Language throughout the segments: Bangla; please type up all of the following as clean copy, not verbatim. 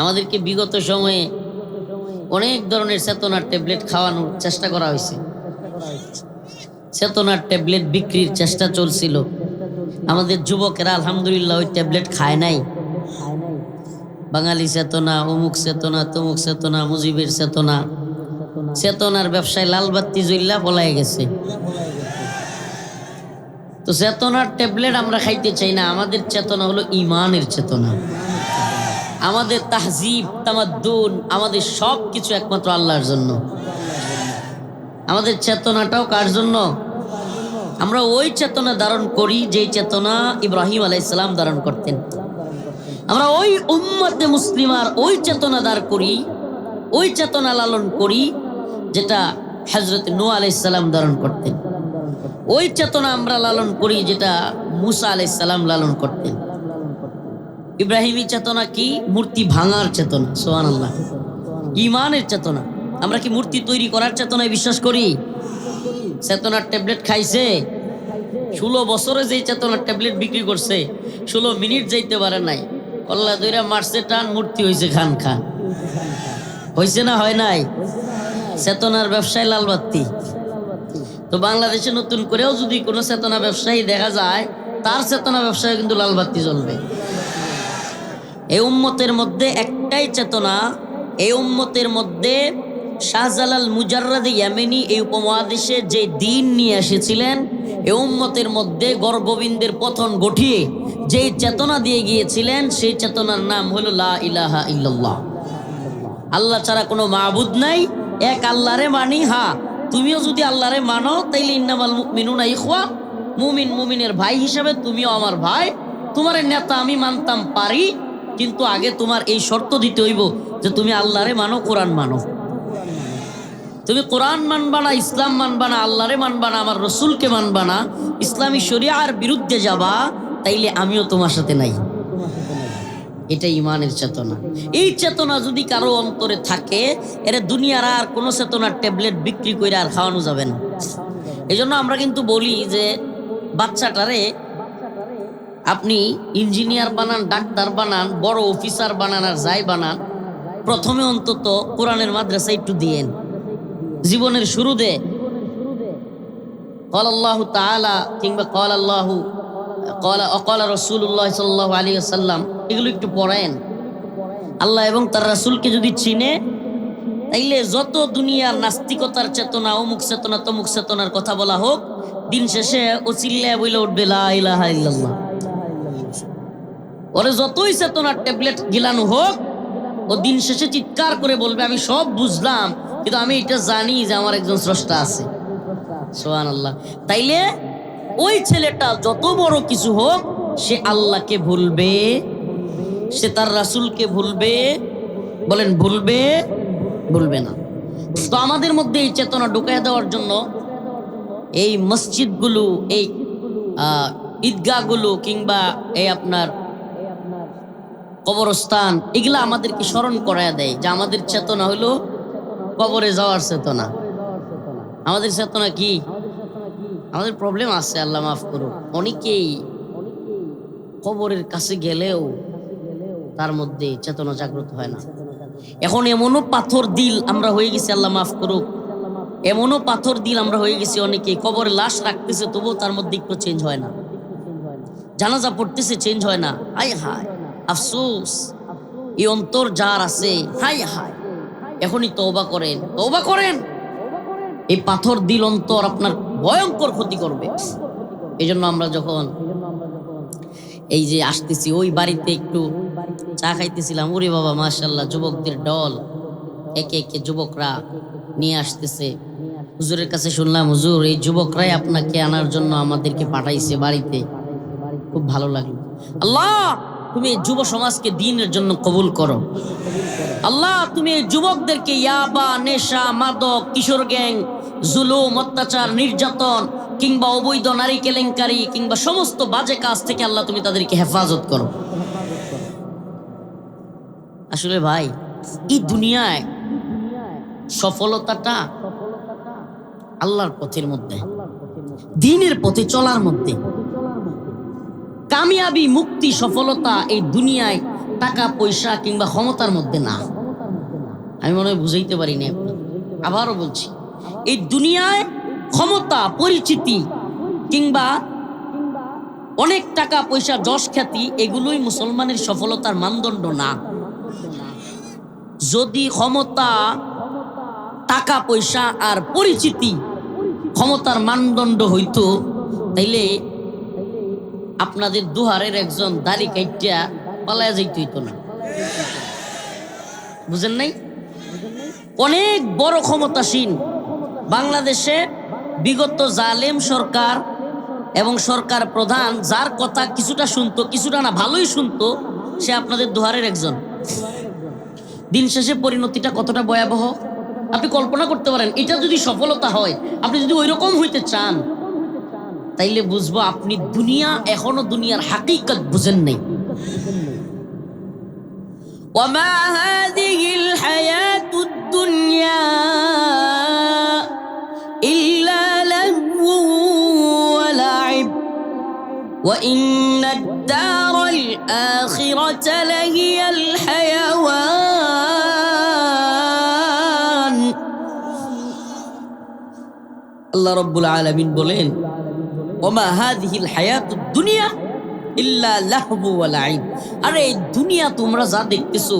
আমাদেরকে বিগত সময়ে অনেক ধরনের চেতনার ট্যাবলেট খাওয়ানোর চেষ্টা করা হয়েছে। চেতনার ট্যাবলেট বিক্রির চেষ্টা চলছিল। আমাদের যুবকেরা আলহামদুলিল্লাহ ওই ট্যাবলেট খায় নাই। বাঙালি চেতনা, অমুক চেতনা, তমুক চেতনা, মুজিবের চেতনা, চেতনার ব্যবসায় লালবাত্তি জ্বললা পলায় গেছে। তো চেতনার ট্যাবলেট আমরা খাইতে চাই না। আমাদের চেতনা হলো ইমানের চেতনা। আমাদের তাহজিব, তামাদ্দুন, আমাদের সব কিছু একমাত্র আল্লাহর জন্য। আমাদের চেতনাটাও কার জন্য? আমরা ওই চেতনা ধারণ করি যেই চেতনা ইব্রাহিম আলাইহিস সালাম ধারণ করতেন। আমরা ওই উম্মতে মুসলিমার ওই চেতনা ধার করি, ওই চেতনা লালন করি যেটা হযরত নূহ আলাইহিস সালাম ধারণ করতেন। ওই চেতনা আমরা লালন করি যেটা মুসা আলাইহিস সালাম লালন করতেন। ইব্রাহিমী চেতনা কি? মূর্তি ভাঙার চেতনা। সুবহানাল্লাহ। ঈমানের চেতনা। আমরা কি মূর্তি তৈরি করার চেতনায় বিশ্বাস করি? চেতনার ট্যাবলেট খাইছে 16 বছরে যেই চেতনার ট্যাবলেট বিক্রি করছে 16 মিনিট যাইতে পারে নাই, কল্লা দইরা মারছে টান, মূর্তি হয়েছে খান খান। হয়েছে না হয় নাই? চেতনার ব্যবসায় লালবাত্তি। তো বাংলাদেশে নতুন করেও যদি কোনো চেতনা ব্যবসায়ী দেখা যায়, তার চেতনা ব্যবসায় কিন্তু লালবাত্তি জ্বলবে। এই উম্মতের মধ্যে একটাই চেতনা, এই উম্মতের মধ্যে শাহজালাল মুজাররাদ ইয়ামেনি এই উপমহাদেশে যে দিন নিয়ে এসেছিলেন, এই উম্মতের মধ্যে গর্ববিন্দের পতন ঘটিয়ে যেই চেতনা দিয়ে গিয়েছিলেন, সেই চেতনার নাম হলো লা ইলাহা ইল্লাল্লাহ। আল্লাহ ছাড়া কোনো মাবুদ নাই, এক আল্লাহরে মানি। হ্যাঁ, তুমিও যদি আল্লাহরে মানো তাইলে ইন্নামাল মুমিনুনা ইখওয়া, মুমিন মুমিনের ভাই হিসাবে তুমিও আমার ভাই। তোমার নেতা আমি মানতাম পারি, কিন্তু আগে তোমার এই শর্ত দিতে হইব যে তুমি আল্লাহরে মানো, কোরআন মানো। তুমি কোরআন মানবা না, ইসলাম মানবা না, আল্লাহরে মানবা না, আমার রসুলকে মানবা না, ইসলামী শরিয়ার বিরুদ্ধে যাবা, তাইলে আমিও তোমার সাথে নাই। এটা ইমানের চেতনা। এই চেতনা যদি কারো অন্তরে থাকে, এর দুনিয়ার আর কোনো চেতনার ট্যাবলেট বিক্রি করে আর খাওয়ানো যাবে না। এই জন্য আমরা কিন্তু বলি যে বাচ্চাটারে আপনি ইঞ্জিনিয়ার বানান, ডাক্তার বানান, বড় অফিসার বানান আর যাই বানান, প্রথমে অন্তত কোরআনের মাদ্রাসা একটু দিয়েন। জীবনের শুরুতে ক্বাল আল্লাহু তাআলা কিংবা ক্বাল রাসূলুল্লাহ সাল্লাল্লাহু আলাইহি ওয়াসাল্লাম এগুলো একটু পড়েন। আল্লাহ এবং তার রাসূলকে যদি চিনে, তাইলে যত দুনিয়ার নাস্তিকতার চেতনা, অমুক চেতনা, তমুক চেতনার কথা বলা হোক, দিন শেষে ও চিল্লায় বইলে উঠবে লা ইলাহা ইল্লাল্লাহ। ওরে যতই চেতনার ট্যাবলেট গিলানো হোক, ও দিন শেষে চিৎকার করে বলবে আমি সব বুঝলাম, কিন্তু আমি এটা জানি যে আমার একজন স্রষ্টা আছে। সুবহানাল্লাহ। তাইলে ওই ছেলেটা যত বড় কিছু হোক, সে আল্লাহকে ভুলবে, সে তার রাসূলকে ভুলবে। বলেন ভুলবে? ভুলবে না। তো আমাদের মধ্যে এই চেতনা ঢুকাইয়া দেওয়ার জন্য এই মসজিদগুলো, এই ঈদগাহগুলো কিংবা এই আপনার কবরস্থান, এগুলা আমাদেরকে স্মরণ করায়া দেয় যে আমাদের চেতনা হলো কবরে যাওয়ার চেতনা। আমাদের চেতনা কি? আমাদের প্রবলেম আছে, আল্লাহ মাফ করুক। অনেকেই কবরের কাছে গেলেও তার মধ্যে চেতনা জাগ্রত হয় না। এখন এমনও পাথর দিল আমরা হয়ে গেছি, আল্লাহ মাফ করুক, এমনও পাথর দিল আমরা হয়ে গেছি, অনেকে কবরে লাশ রাখতেছে তবুও তার মধ্যে একটু চেঞ্জ হয় না, জানাজা পড়তেছে চেঞ্জ হয় না। হায় হায় আফসোস, এই অন্তর যার আছে, হায় হায়, এখনই তওবা করেন, তওবা করেন। এই পাথর দিল অন্তর আপনার ভয়ঙ্কর ক্ষতি করবে। এই জন্য আমরা যখন এই যে আসতেছি, ওই বাড়িতে একটু চা খাইতেছিলাম, ওরে বাবা মাশাআল্লাহ, যুবকদের দল, একে একে যুবকরা নিয়ে আসতেছে। হুজুরের কাছে শুনলাম, হুজুর এই যুবকরাই আপনাকে আনার জন্য আমাদেরকে পাঠাইছে বাড়িতে। খুব ভালো লাগলো। আল্লাহ তুমি এই যুব সমাজকে দ্বীনের জন্য কবুল করো। আল্লাহ তুমি এই যুবকদেরকে ইয়াবা, নেশা, মাদক, কিশোর গ্যাং, জুলুম, অত্যাচার, নির্যাতন কিংবা অবৈধ নারী কেলেঙ্কারি কিংবা সমস্ত বাজে কাজ থেকে আল্লাহ তুমি তাদেরকে হেফাজত করো। আসলে ভাই, এই দুনিয়ায় সফলতাটা আল্লাহর পথের মধ্যে, দ্বীনের পথে চলার মধ্যে। কামিয়াবি, মুক্তি, সফলতা এই দুনিয়ায় টাকা পয়সা কিংবা ক্ষমতার মধ্যে না। আমি মনে হয় বুঝাইতে পারিনি। আবারও বলছি, এই দুনিয়ায় ক্ষমতা, পরিচিতি কিংবা অনেক টাকা পয়সা, যশ খ্যাতি, এগুলোই মুসলমানের সফলতার মানদণ্ড না। যদি ক্ষমতা, টাকা পয়সা আর পরিচিতি ক্ষমতার মানদণ্ড হইতো, তাইলে আপনাদের দুহারের একজন দাড়ি কাইটা পালায়া যাইতে হইতো না। বুঝেন নাই? অনেক বড় ক্ষমতাসীন বাংলাদেশে বিগত জালেম সরকার এবং সরকার প্রধান যার কথা কিছুটা শুনতো, কিছুটা না ভালোই শুনতো, সে আপনাদের দুহারের একজন। দিন শেষে পরিণতিটা কতটা ভয়াবহ আপনি কল্পনা করতে পারেন। এটা যদি সফলতা হয়, আপনি যদি ওই রকম হইতে চান, তাইলে বুঝবো আপনি এখনো দুনিয়ার হাকিকত বুঝেন নাই। ওয়ামা হাযিহিল হায়াতুদ দুনিয়া ইল্লা লাহু ওয়া লাইব ওয়া ইন্নাদ দারাল আখিরাতা লাহিয়াল হায়াওয়ান। আল্লাহ রাব্বুল আলামিন বলেন, ওমা হাযিহিল হায়াতুদ দুনিয়া ইল্লা লাহবু ওয়া লাইব। আরে এই দুনিয়া তোমরা যা দেখতেছো,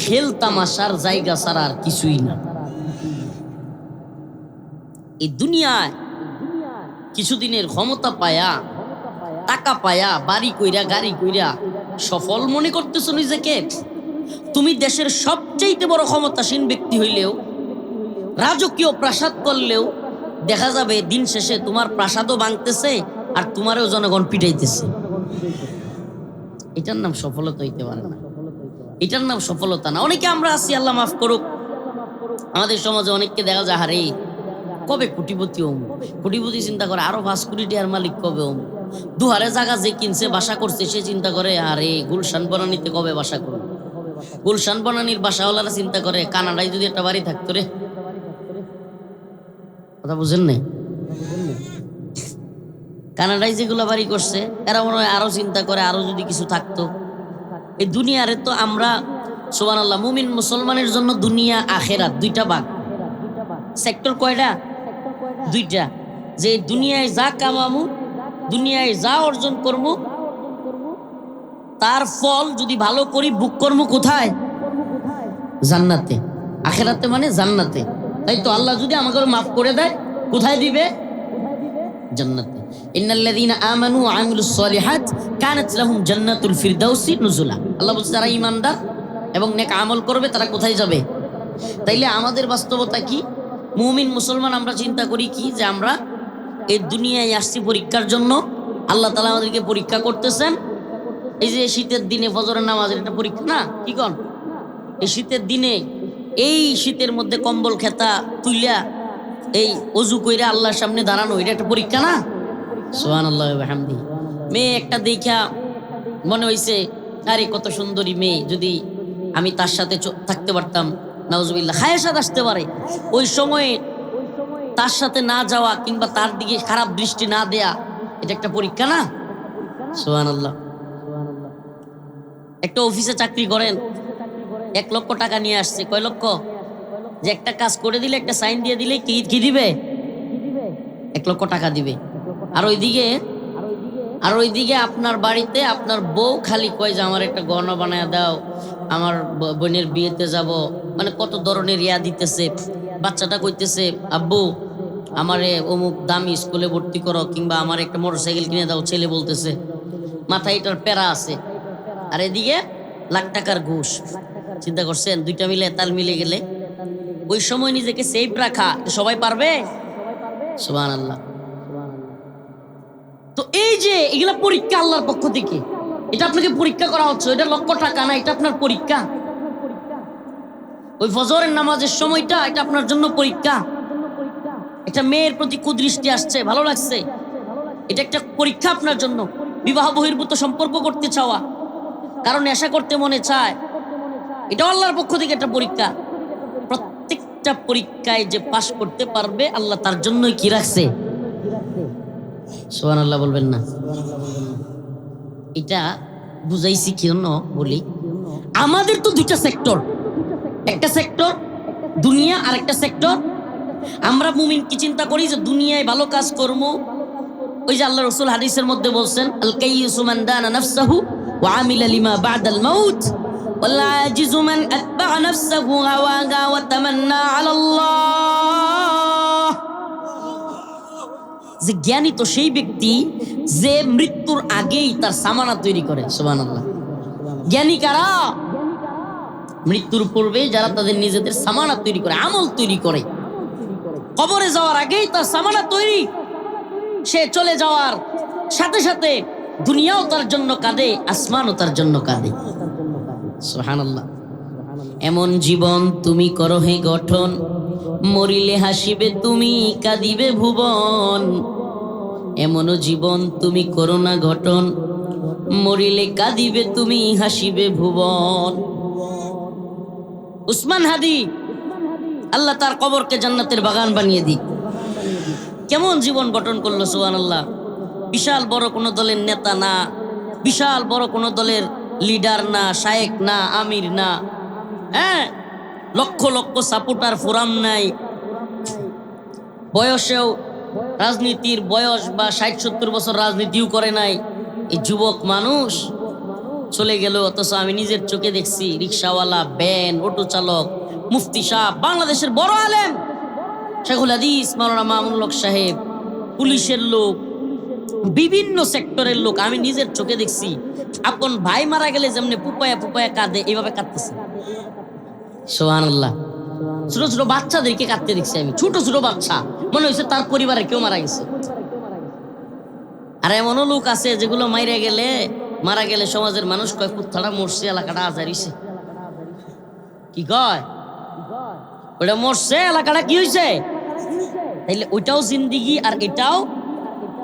খেল তামাশার জায়গা ছাড়া আর কিছুই না। এই দুনিয়ায় কিছুদিনের ক্ষমতা পায়া, টাকা পায়া, বাড়ি কইরা, গাড়ি কইরা সফল মনে করতেছো নিজেকে। তুমি দেশের সবচেয়ে বড় ক্ষমতাসীন ব্যক্তি হইলেও, রাজকীয় প্রাসাদ করলেও দেখা যাবে দিন শেষে তোমার প্রাসাদও ভাঙতেছে আর তোমারও জনগণ পিটাইতেছে। এটার নাম সফলতা হইতে পারে না, এটার নাম সফলতা না। অনেকে আমরা আছি, আল্লাহ মাফ করুক, আমাদের সমাজে অনেককে দেখা যায়, হারে কবে কোটিপতি হম। কোটিপতি চিন্তা করে আরো 5 কোটি টাকার মালিক কবে হম। দুহারে জায়গা যে কিনছে, বাসা করছে, সে চিন্তা করে আরে গুলশান বনানীতে কবে বাসা করবো। গুলশান বনানীর বাসাওয়ালারা চিন্তা করে কানাডায় যদি একটা বাড়ি থাকতো রে। কথা বুঝেন নাই? কানাডায় যেগুলো বাড়ি করছে, এরা মনে হয় আরো চিন্তা করে আরো যদি কিছু থাকতো। এই দুনিয়ারে তো আমরা সুবহানাল্লাহ, মুমিন মুসলমানের জন্য দুনিয়া আখেরাত দুইটা ভাগ। সেক্টর কয়টা? দুইটা। যে দুনিয়ায় যা কামামু, দুনিয়ায় যা অর্জন করবো, তার ফল যদি ভালো করি ভোগ করবো কোথায়? জান্নাতে। আখেরাতে মানে জান্নাতে। তাই তো আল্লাহ যদি আমাকে মাফ করে দেয়, কোথায় দিবে? জান্নাতে। ইন্নাল্লাযীনা আমানু ওয়া আমিলুস সলিহাত কানাত লাহুম জান্নাতুল ফিরদাউসি নুজুলা। আল্লাহ বলছে যারা ঈমানদার এবং নেক আমল করবে তারা কোথায় যাবে? তাইলে আমাদের বাস্তবতা কি? মুমিন মুসলমান আমরা চিন্তা করি কি, যে আমরা এই দুনিয়ায় আসছি পরীক্ষার জন্য। আল্লাহ তাআলা আমাদেরকে পরীক্ষা করতেছেন। এই যে শীতের দিনে ফজরের নামাজ, এটা পরীক্ষা না? কি কন? এই শীতের দিনে, এই শীতের মধ্যে কম্বল খেতা তুইলা এই অজু কইরা আল্লাহর সামনে দাঁড়ানো, এটা একটা পরীক্ষা না? সুবহানাল্লাহ ওয়া বিহামদিহি। মেয়ে একটা দেখা মনে হইছে, আরে কত সুন্দরী মেয়ে, যদি আমি তার সাথে থাকতে পারতাম, নাউজুবিল্লাহ, খায়েশাত আসতে পারে। ওই সময়ে তার সাথে না যাওয়া কিংবা তার দিকে খারাপ দৃষ্টি না দেয়া, এটা একটা পরীক্ষা না? সুবহানাল্লাহ। একটা অফিসে চাকরি করেন, 1 লক্ষ টাকা নিয়ে আসছে। কয় লক্ষ? যে একটা কাজ করে দিলে, একটা সাইন দিয়ে দিলে কি দিবে? 1 লক্ষ টাকা দিবে। আর ওইদিকে আপনার বাড়িতে আপনার বউ খালি কয় যে আমার একটা গহনা বানায় দাও, আমার বোনের বিয়েতে যাব, মানে কত ধরনের ইয়া দিতেছে। বাচ্চাটা কইতেছে আব্বু আমারে অমুক দামি স্কুলে ভর্তি করো, কিংবা আমার একটা মোটরসাইকেল কিনে দাও, ছেলে বলতেছে। মাথায় এটার প্যারা আছে। আর এদিকে লাখ টাকার ঘুষ। চিন্তা করছেন? দুইটা মিলে তাল মিলে গেলে ওই সময় নিজেকে সেফ রাখা সবাই পারবে? সুবহানাল্লাহ। তো এই যে এগুলা পরীক্ষা আল্লাহর পক্ষ থেকে, এটা আপনাকে পরীক্ষা করা হচ্ছে। এটা লক্ষ টাকা না, এটা আপনার পরীক্ষা। ওই ফজরের নামাজের সময়টা, এটা আপনার জন্য পরীক্ষা। একটা মেয়ের প্রতি কুদৃষ্টি আসছে, ভালো লাগছে, এটা একটা পরীক্ষা আপনার জন্য। বিবাহ বহির্ভূত সম্পর্ক করতে চাওয়া, কারণ নেশা করতে মনে চায়, এটা আল্লাহর পক্ষ থেকে একটা পরীক্ষা। প্রত্যেকটা পরীক্ষায় যে পাশ করতে পারবে, আল্লাহ তার জন্যই কি রাখছে? সুবহানাল্লাহ বলবেন না? এটা বুঝাইছি কেন বলি, আমাদের তো দুইটা সেক্টর, একটা সেক্টর দুনিয়া আর একটা সেক্টর। আমরা মুমিন কি চিন্তা করি যে দুনিয়ায় ভালো কাজ করব? ওই যে আল্লাহ রাসূল হাদিসের মধ্যে বলছেন, আল কাইয়িসু মান দানা নাফসাহু ওয়া আমিলা লিমা বা'দাল মাউত ওয়াল আজিজু মান আতবা'a নাফসাহু হাওয়াহা ওয়া তামান্না আলাল্লাহ। যে জ্ঞানী তো সেই ব্যক্তি যে মৃত্যুর আগেই তার সামানা তৈরি করে। সুবহানাল্লাহ। জ্ঞানী কারা? মৃত্যুর পূর্বে যারা তাদের নিজেদের সামানা তৈরি করে, আমল তৈরি করে, কবরে যাওয়ার আগেই তার সামানা তৈরি। সে চলে যাওয়ার সাথে সাথে দুনিয়াও তার জন্য কাঁদে, আসমানও তার জন্য কাঁদে। সুবহানাল্লাহ। এমন জীবন তুমি করো হে গঠন, মরিলে হাসিবে তুমি কাঁদিবে ভুবন। এমনও জীবন তুমি করো না গঠন, মরিলে কাঁদিবে তুমি হাসিবে ভুবন। উসমান হাদি, আল্লাহ তার কবরকে জান্নাতের বাগান বানিয়ে দিক। কেমন জীবন গঠন করলো, সুবহানাল্লাহ। বিশাল বড় কোনো দলের নেতা না, বিশাল বড় কোনো দলের লিডার না, শায়েক না, আমির না, হ্যাঁ, লক্ষ লক্ষ সাপোর্টার, ফোরাম নাই। বয়সেও রাজনীতির বয়স বা 60-70 বছর রাজনীতিও করে নাই। এই যুবক মানুষ চলে গেল, অথচ আমি নিজের চোখে দেখছি রিক্সাওয়ালা, ভ্যান, অটো চালক, মুফতি সাহেব, বাংলাদেশের বড় আলেম শেখুল হাদিস মাওলানা মামুনুল হক সাহেব, পুলিশের লোক, বিভিন্ন সেক্টরের লোক আমি নিজের চোখে দেখছি। আপন ভাই মারা গেলে যেমনি পুপায়া পুপায়া কাঁদে, এইভাবে কাঁদতেছে। সুবহানাল্লাহ। ছোট ছোট বাচ্চাদেরকে কাঁদতে দেখছি আমি, ছোট ছোট বাচ্চা, মনে হয়েছে তার পরিবারে কেউ মারা গেছে। আর এমনও লোক আছে যেগুলো মারা গেলে সমাজের মানুষ কয় কুত্থাটা মরছে, এলাকাটা আজারিছে। কি কয়? ওটা মরছে, এলাকাটা কি হয়েছে? তাইলে ওইটাও জিন্দিগি আর এটাও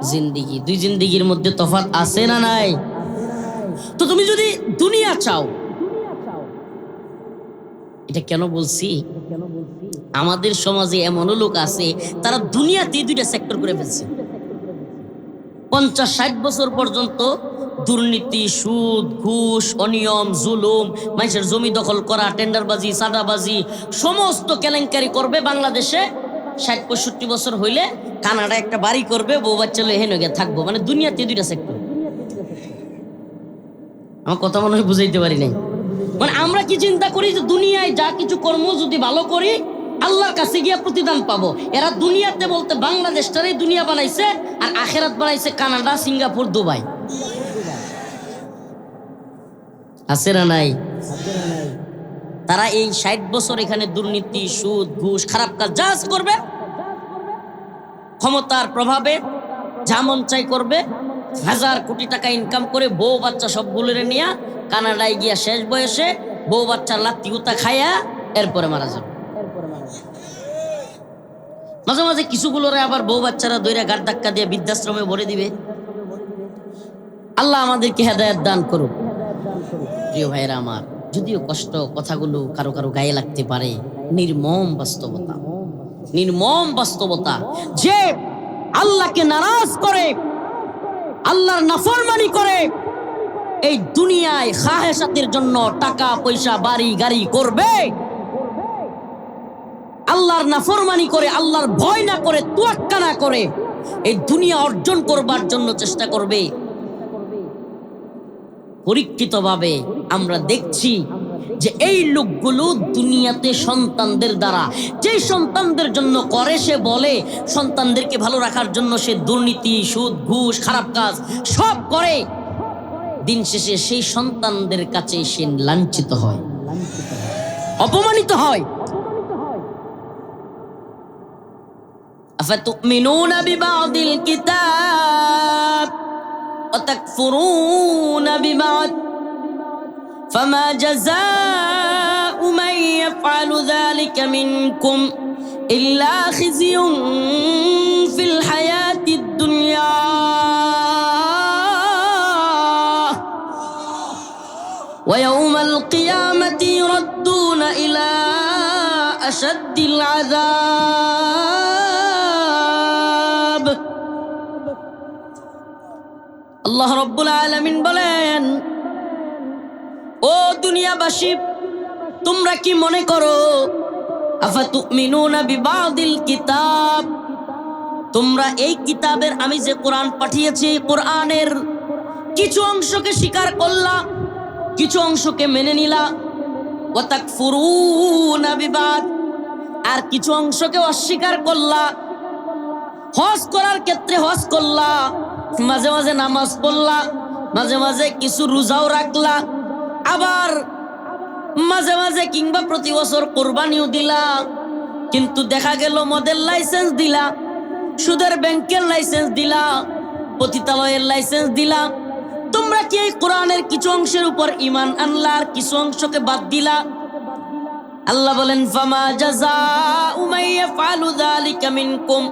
জিন্দিগি। দুই জিন্দিগির মধ্যে তফাৎ আছে না নাই? তো তুমি যদি দুনিয়া চাও, এটা কেন বলছি, আমাদের সমাজে এমনও লোক আছে তারা দুনিয়াতে দুইটা সেক্টর করে ফেলছে। 50-60 বছর পর্যন্ত দুর্নীতি, সুদ, ঘুষ, অনিয়ম, জুলুম, মানুষের জমি দখল করা, টেন্ডারবাজি, সাদাবাজি, সমস্ত কেলেঙ্কারি করবে বাংলাদেশে। 60-65 বছর হইলে কানাডা একটা বাড়ি করবে, বউ বাচ্চা লয়ে হেনে গিয়ে থাকবো। মানে দুনিয়াতে দুইটা সেক্টর। আমার কথা মনে হয় বুঝাইতে পারি নাই। মানে আমরা কি চিন্তা করি যে দুনিয়ায় যা কিছু কর্ম যদি ভালো করি আল্লাহর কাছে গিয়ে প্রতিদান পাবো। এরা দুনিয়াতে বলতে বাংলাদেশটারই দুনিয়া বানাইছে, আর আখেরাত বানাইছে কানাডা, সিঙ্গাপুর, দুবাই। আছে না নাই? তারা এই 60 বছর এখানে দুর্নীতি, সুদ, ঘুষ, খারাপ কাজ যা করবে, ক্ষমতার প্রভাবে যা মন চাই করবে, 1000 কোটি টাকা ইনকাম করে বউ বাচ্চা সবগুলো নিয়ে কানাডায় গিয়া শেষ বয়সে বউ বাচ্চার লাত্তি গুতা খাইয়া এরপরে মারা যাবে। মাঝে মাঝে কিছুগুলোরে আবার বউ বাচ্চারা দইরা গাড় ধাক্কা দিয়ে বৃদ্ধাশ্রমে ভরে দিবে। আল্লাহ আমাদেরকে হেদায়েত দান করুক। প্রিয় ভাইরা আমার, যদিও কষ্ট কথাগুলো কারো কারো গায়ে লাগতে পারে, নির্মম বাস্তবতা, নির্মম বাস্তবতা। যে আল্লাহকে নারাজ করে, আল্লাহর নাফরমানি করে, এই দুনিয়ায় খাহেসাতের জন্য টাকা পয়সা, বাড়ি গাড়ি করবে, আল্লাহর নাফরমানি করে, আল্লাহর ভয় না করে, তোয়াক্কা না করে এই দুনিয়া অর্জন করবার জন্য চেষ্টা করবে। পরীক্ষিতভাবে আমরা দেখছি যে এই লোকগুলো দুনিয়াতে সন্তানদের দ্বারা, যে সন্তানদের জন্য করে, সে বলে সন্তানদেরকে ভালো রাখার জন্য সে দুর্নীতি, সুদ, ঘুষ, খারাপ কাজ সব করে। দিন শেষে সেই সন্তানদের কাছে সে লাঞ্ছিত হয়, অপমানিত হয়। আফাতুমিনুনা বিবাদিল কিতাব ওয়া তাকফুরুনা বিবাদ ফামা জাযাউ মান ইয়াফআলু যালিকা মিনকুম ইল্লা খিজিয়ুন ফিল হায়াতিদ দুনিয়া ওয়া ইয়াউমাল কিয়ামাতি ইউরাদ্দুনা ইলা আশাদ্দিল আযাব। আল্লাহ রাব্বুল আলামিন বলেন, ও দুনিয়াবাসী, তোমরা কি মনে করো আফাতুমিনুনা বিবাদিল কিতাব, তোমরা এই কিতাবের, আমি যে কোরআন পাঠিয়েছি, কোরআনের কিছু অংশকে স্বীকার করলা, কিছু অংশকে মেনে নিলা, ওয়া তাকফুরুনা বিবাদ, আর কিছু অংশকে অস্বীকার করলা। হজ করার ক্ষেত্রে হজ করলা, মাঝে মাঝে নামাজ পড়লা, মাঝে মাঝে কিছু রোজাও রাখলা, আবার মাঝে মাঝে কিংবা প্রতি বছর কোরবানিও দিলা, কিন্তু দেখা গেল মদের লাইসেন্স দিলা, সুদের ব্যাংকের লাইসেন্স দিলা, পতিতালয়ের লাইসেন্স দিলা। তোমরা কি এই কোরআনের কিছু অংশের উপর ঈমান আনলা আর কিছু অংশকে বাদ দিলা? আল্লাহ বলেন, ফামা জাযাউ মান ইয়াফআলু যালিকা মিনকুম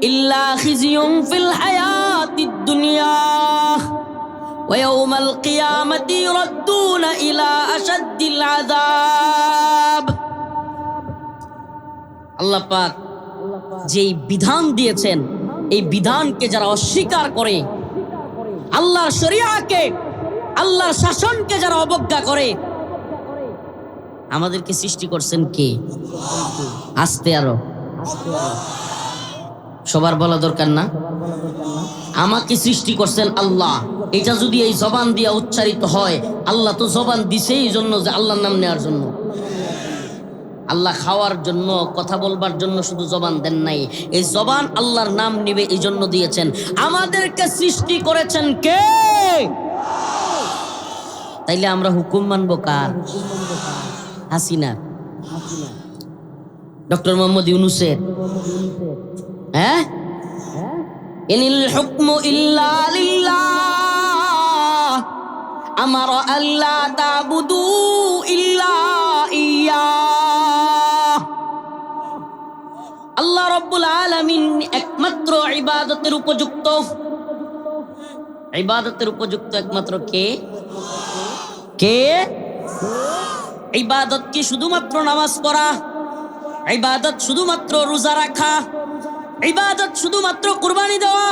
ইল্লা খিজিয়ুন ফিল হায়াতিদ দুনিয়া ওয়া ইয়াউমাল কিয়ামাতি ইউরাদ্দুনা ইলা আশাদ্দিল আযাব। আল্লাহ পাক যেই বিধান দিয়েছেন, এই বিধানকে যারা অস্বীকার করে, আল্লাহর শরিয়াকে, আল্লাহর শাসনকে যারা অবজ্ঞা করে, আমাদেরকে সৃষ্টি করছেন কে? আস্তে আরো সবার বলা দরকার না? আমাকে সৃষ্টি করছেন আল্লাহ। এটা যদি এই জবান দিয়া উচ্চারিত হয়, আল্লাহ তো জবান দিছে এই জন্য যে আল্লাহর নাম নেওয়ার জন্য। আল্লাহ খাওয়ার জন্য, কথা বলবার জন্য শুধু জবান দেন নাই, এই জবান আল্লাহর নাম নিবে এই জন্য দিয়েছেন। আমাদেরকে সৃষ্টি করেছেন কে? তাইলে আমরা হুকুম মানবো কার? হাসিনা, ডক্টর মোহাম্মদ ইউনূসের? হ্যাঁ, ইনিল হুকমু ইল্লা লিল্লাহ আমারা আল্লা তা'বুদু ইল্লা ইয়্যাহ। আল্লাহ রাব্বুল আলামিন একমাত্র ইবাদতের উপযুক্ত। ইবাদতের উপযুক্ত একমাত্র কে? কে? ইবাদত কি শুধুমাত্র নামাজ পড়া? ইবাদত শুধুমাত্র রোজা রাখা? ইবাদত শুধুমাত্র কুরবানি দেওয়া?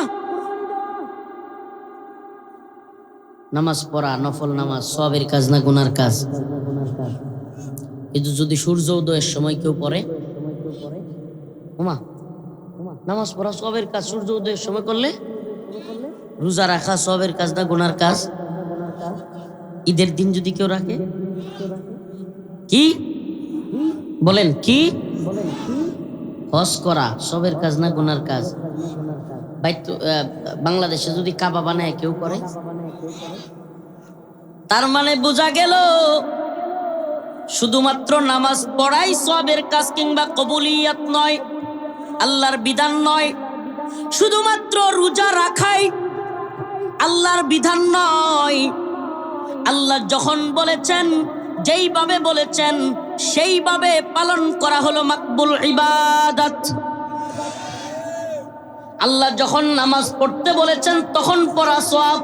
নামাজ পড়া নফল নামাজ সওয়াবের কাজ না গুনার কাজ? কিন্তু যদি সূর্য উদয়ের সময় কেউ পড়ে, ওমা নামাজ পড়া সওয়াবের কাজ, সূর্য উদয়ের সময় করলে? রোজা রাখা সওয়াবের কাজ না গুনার কাজ? ঈদের দিন যদি কেউ রাখে, কি বলেন, কি? হজ করা সবের কাজ না গুনার কাজ? বাংলাদেশে যদি কাবা বানায় কেউ করে, তার মানে বোঝা গেল শুধুমাত্র নামাজ পড়াই সওয়াবের কাজ কিংবা কবুলিয়াত নয়, আল্লাহর বিধান নয়। শুধুমাত্র রোজা রাখাই আল্লাহর বিধান নয়। আল্লাহ যখন বলেছেন, যেইভাবে বলেছেন সেইভাবে পালন করা হলো মাকবুল ইবাদত। আল্লাহ যখন নামাজ পড়তে বলেছেন তখন পড়া সওয়াব,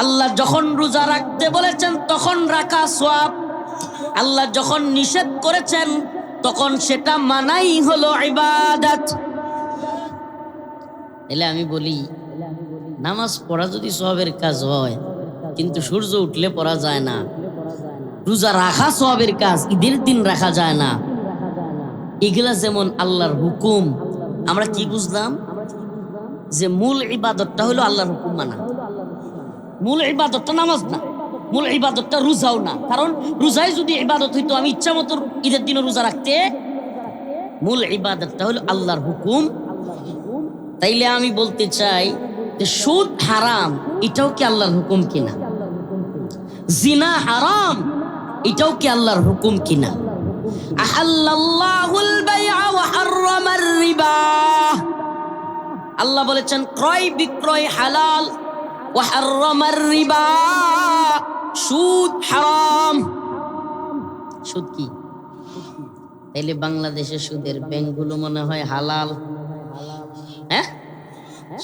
আল্লাহ যখন রোজা রাখতে বলেছেন তখন রাখা সওয়াব, আল্লাহ যখন নিষেধ করেছেন তখন সেটা মানাই হলো ইবাদত। এলে আমি বলি, নামাজ পড়া যদি সওয়াবের কাজ হয়, কিন্তু সূর্য উঠলে পড়া যায় না। রোজা রাখা সওয়াবের কাজ, ঈদের দিন রাখা যায় না। এগুলা যেমন আল্লাহর হুকুম। আমরা কি বুঝলাম? যে মূল ইবাদতটা হলো আল্লাহর হুকুম মানা। মূল ইবাদতটা নামাজ না, মূল ইবাদতটা রোজাও না। কারণ রোজায় যদি ইবাদত হইতো, আমি ইচ্ছা মতো ঈদের দিনও রোজা রাখতে। মূল ইবাদতটা হলো আল্লাহর হুকুম। তাইলে আমি বলতে চাই যে সুদ হারাম, এটাও কি আল্লাহর হুকুম কিনা? জিনা হারাম, এটাও কি আল্লাহর হুকুম কিনা? আহাল্লাল্লাহুল বাইআ ওয়া হাররামার রিবা। আল্লাহ বলেছেন ক্রয় বিক্রয় হালাল, ওয়া হাররামার রিবা, সুদ হারাম। সুদ কি? তাইলে বাংলাদেশে সুদের ব্যাংকগুলো মনে হয় হালাল। হ্যাঁ,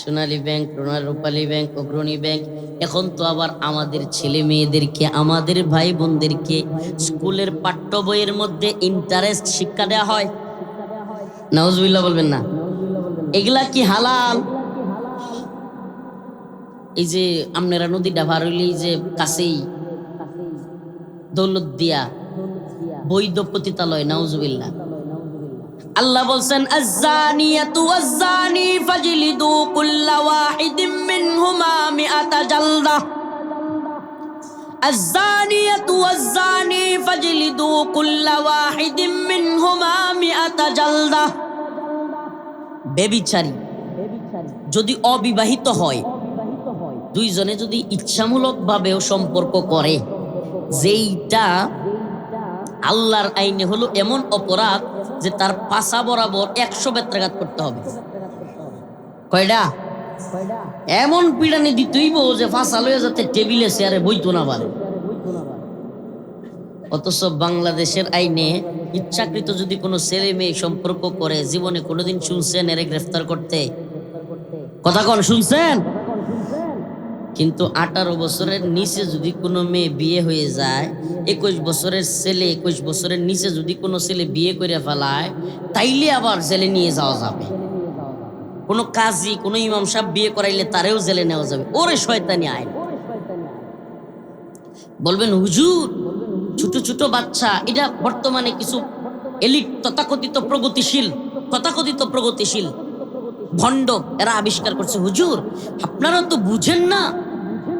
সোনালী ব্যাংক, রূপালী ব্যাংক, অগ্রণী ব্যাংক। এখন তো আবার আমাদের ছেলে মেয়েদেরকে, আমাদের ভাই বোনদেরকে স্কুলের পাঠ্য বইয়ের মধ্যে ইন্টারেস্ট শিক্ষা দেওয়া হয়। নাউজুবিল্লাহ বলবেন না? এগুলা কি হালাল? এই যে আপনারা নদীটা পার হইলেই যে কাছেই দৌলত দিয়া, বৈধ পতিতালয়, নাউজুবিল্লাহ। আল্লাহ বলছেন আয-যানিয়াতু ওয়াজ-যানি ফাজলিদু কুল্লা ওয়াহিদিম মিনহুমা মিআতা জালদা। আয-যানিয়াতু ওয়াজ-যানি ফাজলিদু কুল্লা ওয়াহিদিম মিনহুমা মিআতা জালদা। ব্যভিচারী যদি অবিবাহিত হয়, দুইজনে যদি ইচ্ছামূলক ভাবেও সম্পর্ক করে, যেইটা আল্লাহর আইনে হলো এমন অপরাধ যে তার পাছা বরাবর 100 বেত্রাঘাত করতে হবে। কয়টা? এমন পিড়ানি দিতেইব যে ফাঁসা লয়ে যাতে টেবিলে চেয়ারে বইতো না পারে। অথচ বাংলাদেশের আইনে ইচ্ছাকৃত যদি কোনো ছেলে মেয়ে সম্পর্ক করে, জীবনে কোনোদিন শুনছেন এরে গ্রেফতার করতে? কথা কোন শুনছেন? কিন্তু 18 বছরের নিচে যদি কোনো মেয়ে বিয়ে হয়ে যায়, 21 বছরের ছেলে, 21 বছরের নিচে যদি কোনো ছেলে বিয়ে করে ফেলায়, তাইলে আবার জেলে নিয়ে যাওয়া যাবে। কোনো কাজী, কোনো ইমাম সাহেব বিয়ে করাইলে তারেও জেলে নেওয়া যাবে। ওরে শয়তানি আইন। বলবেন হুজুর ছোট ছোট বাচ্চা, এটা বর্তমানে কিছু এলিট তথাকথিত প্রগতিশীল ভণ্ড এরা আবিষ্কার করছে। হুজুর আপনারা তো বুঝেন না,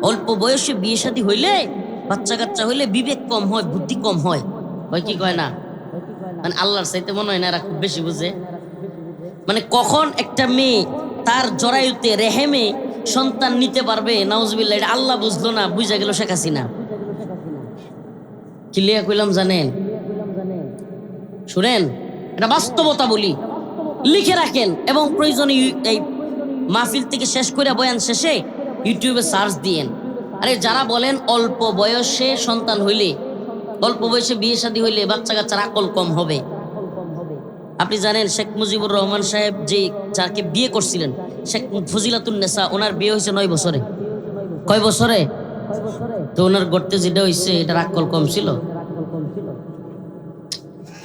অল্প বয়সে বিয়ে শাদী হইলে, বাচ্চা কাচ্চা হইলে বিবেক কম হয়, বুদ্ধি কম হয়। হয় কি কয় না? মানে আল্লাহর চাইতে মনে হয় না এরা খুব বেশি বুঝে। মানে কখন একটা মেয়ে তার জরায়ুতে, রেহেমে সন্তান নিতে পারবে, নাউজুবিল্লাহ, এটা আল্লাহ বুঝলো না, বুঝা গেল শেখ হাসিনা। কি লিয়া কইলাম জানেন? শুনেন, এটা বাস্তবতা বলি, লিখে রাখেন এবং প্রয়োজনে এই মাহফিল থেকে শেষ করে বয়ান শেষে ইউটিউবে সার্চ দিয়েন। আরে যারা বলেন অল্প বয়সে সন্তান হইলে, অল্প বয়সে বিয়ে শাদী হইলে বাচ্চা কাচ্চার আকল কম হবে, আপনি জানেন শেখ মুজিবুর রহমান সাহেব যে যাকে বিয়ে করছিলেন, শেখ ফজিলাতুন্নেসা, ওনার বিয়ে হয়েছে 9 বছরে। কয় বছরে? তো ওনার গড়তে যেটা হয়েছে এটার আকল কম ছিল?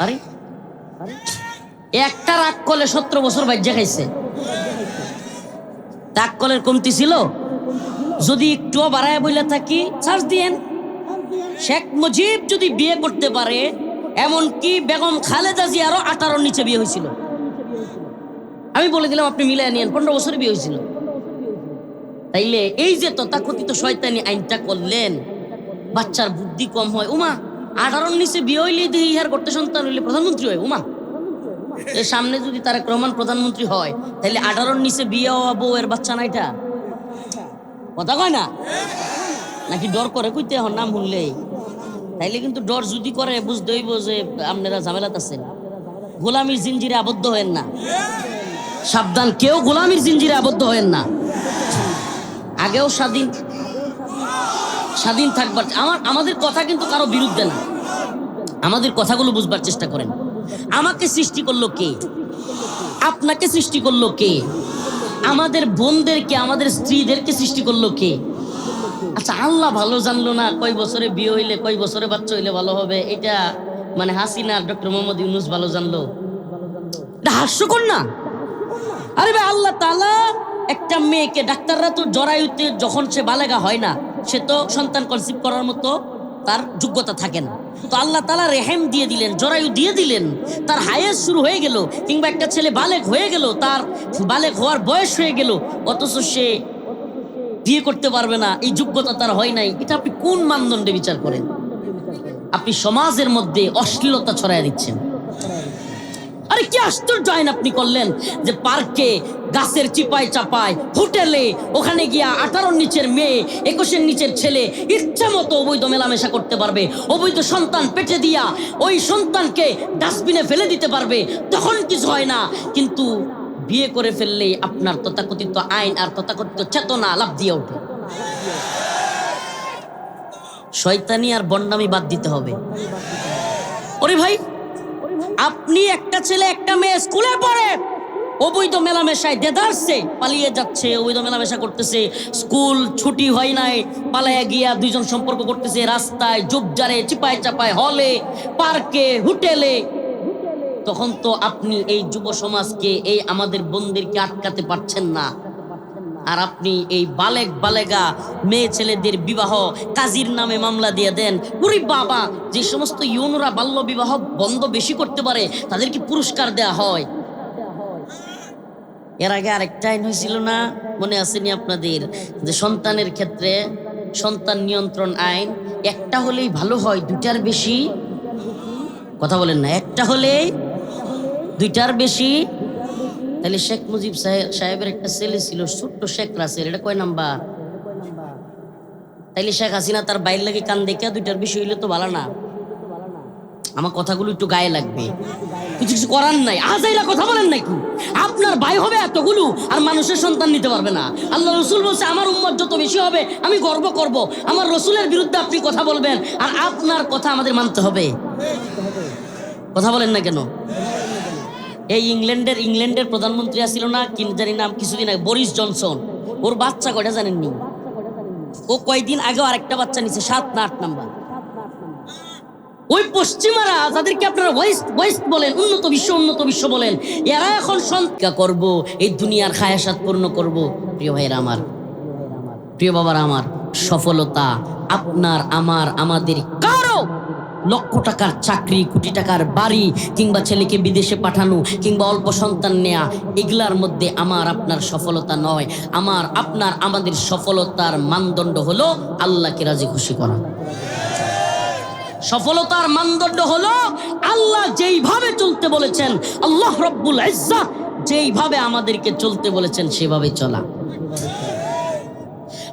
আরে একটা আকলে 17 বছর বাজ্যা খাইছে, আকলের কমতি ছিল? যদি একটুও বাড়ায় বইলা থাকি সার্চ দিয়েন। শেখ মুজিব যদি বিয়ে করতে পারে, এমনকি বেগম খালেদা জিয়ারও 18 নিচে বিয়ে হয়েছিল। আমি বলে দিলাম, আপনি মিলাই নিয়েন, 15 বছরে বিয়ে হয়েছিল। তাইলে এই যে তথাকথিত শয়তানি আইনটা করলেন, বাচ্চার বুদ্ধি কম হয়। উমা 18 নিচে বিয়ে হইলে দিয়ে ইহার করতে সন্তান হইলে প্রধানমন্ত্রী হয়। উমা এর সামনে যদি তারেক রহমান প্রধানমন্ত্রী হয়, তাহলে 18 নিচে বিয়ে হওয়া বউয়ের বাচ্চা না? এটা কথা কয় না? নাকি ডর করে কইতে এখন নাম শুনলেই? তাইলে কিন্তু ডর যদি করে বুঝতে হইব যে আপনারা ঝামেলাতে আছেন। গোলামির জিঞ্জিরে আবদ্ধ হয়েন না, সাবধান, কেউ গোলামির জিঞ্জিরে আবদ্ধ হয়েন না। আগেও স্বাধীন থাকবার, আমাদের কথা কিন্তু কারো বিরুদ্ধে না, আমাদের কথাগুলো বুঝবার চেষ্টা করেন। আমাকে সৃষ্টি করলো কে? আপনাকে সৃষ্টি করলো কে? আমাদের বোনদেরকে, আমাদের স্ত্রীদেরকে সৃষ্টি করলো কে? আচ্ছা আল্লাহ ভালো জানলো না কয় বছরে বিয়ে হইলে, কয় বছরে বাচ্চা হইলে ভালো হবে? এটা মানে হাসিনা আর ডক্টর মোহাম্মদ ইউনূস ভালো জানলো? এটা হাস্যকর না? আরে ভাই, আল্লাহ তাআলা একটা মেয়েকে, ডাক্তাররা তো জরায়ুতে যখন সে বালেগা হয় না, সে তো সন্তান কনসিভ করার মতো তার যোগ্যতা থাকে না। তো আল্লাহ তাআলা রেহেম দিয়ে দিলেন, জরায়ু দিয়ে দিলেন, তার হায়াত শুরু হয়ে গেল। কিংবা একটা ছেলে বালেগ হয়ে গেল, তার বালেগ হওয়ার বয়স হয়ে গেল, অথচ সে বিয়ে করতে পারবে না, এই যোগ্যতা তার হয় নাই। এটা আপনি কোন মানদণ্ডে বিচার করেন? আপনি সমাজের মধ্যে অশ্লীলতা ছড়ায় দিচ্ছেন। আরে কি আশ্চর্য আইন আপনি করলেন যে পার্কে, গাছের চিপায় চাপায়, হোটেলে, ওখানে গিয়া 18 নিচের মেয়ে, 21 নিচের ছেলে ইচ্ছা মতো অবৈধ মেলামেশা করতে পারবে, অবৈধ সন্তান পেটে দিয়া ওই সন্তানকে ডাস্টবিনে ফেলে দিতে পারবে, তখন কিছু হয় না। কিন্তু বিয়ে করে ফেললেই আপনার তথাকথিত আইন আর তথাকথিত চেতনা লাভ দিয়ে ওঠে। শয়তানি আর বন্ডামি বাদ দিতে হবে। ওরে ভাই, আপনি একটা ছেলে একটা মেয়ে স্কুলে পড়ে অবৈধ মেলামেশায় দেদারছে পালিয়ে যাচ্ছে, অবৈধ মেলামেশা করতেছে, স্কুল ছুটি হয় নাই, পালাইয়া গিয়া দুইজন সম্পর্ক করতেছে, রাস্তায়, ঝোপঝাড়ে, চিপায় চাপায়, হলে, পার্কে, হোটেলে, তখন তো আপনি এই যুব সমাজকে, এই আমাদের বোনদেরকে আটকাতে পারছেন না। আর আপনি এই বালেক বালেগা মেয়ে ছেলেদের বিবাহ কাজীর নামে মামলা দিয়ে দেন। ওরে বাবা, যে সমস্ত ইউনরা বাল্য বিবাহ বন্ধ বেশি করতে পারে তাদেরকে পুরস্কার দেয়া হয়। এর আগে আরেকটা আইন হয়েছিল না, মনে আসেনি আপনাদের, যে সন্তানের ক্ষেত্রে সন্তান নিয়ন্ত্রণ আইন, একটা হলেই ভালো হয়, দুইটার বেশি কথা বলেন না, একটা হলেই দুইটার বেশি। তাহলে শেখ মুজিব সাহেবের একটা ছেলে ছিল ছোট্ট শেখ রাসেল, এটা কয় নাম্বার? তাইলে শেখ হাসিনা তার বাইর লাগে কান দেখে দুইটার বেশি হইলে তো ভালো না। আমার কথাগুলো একটু গায়ে লাগবে, কিছু করার নাই। আজাইরা কথা বলেন নাকি? আপনার ভাই হবে এতগুলো আর মানুষের সন্তান নিতে পারবে না। আল্লাহ রসুল বলছে আমার উম্মত যত বেশি হবে আমি গর্ব করব। আমার রসুলের বিরুদ্ধে আপনি কথা বলবেন আর আপনার কথা আমাদের মানতে হবে। কথা বলেন না কেন? এই ইংল্যান্ডের প্রধানমন্ত্রী আসছিল না, কি জানি নাম, কিছুদিন আগে, বরিস জনসন। ওর বাচ্চা কয়টা জানেননি? ও কয়েকদিন আগেও আরেকটা বাচ্চা নিচ্ছে, 7 না 8 নাম্বার। ওই পশ্চিমারা যাদেরকে আপনারা ওয়েস্ট বলেন, উন্নত বিশ্ব বলেন, এরা এখন সন্তান করব, এই দুনিয়ার খায়াসাত পূর্ণ করব। প্রিয় ভাইরা আমার, প্রিয় বাবারা আমার, সফলতা আপনার আমার আমাদের কারো লক্ষ টাকার চাকরি, কোটি টাকার বাড়ি, কিংবা ছেলেকে বিদেশে পাঠানো, কিংবা অল্প সন্তান নেয়া, এগুলার মধ্যে আমার আপনার সফলতা নয়। আমার আপনার আমাদের সফলতার মানদণ্ড হলো আল্লাহকে রাজি খুশি করা। সফলতার মানদণ্ড হলো আল্লাহ যেইভাবে চলতে বলেছেন, আল্লাহ রব্বুল ইজ্জাত যেইভাবে আমাদেরকে চলতে বলেছেন সেভাবে চলা।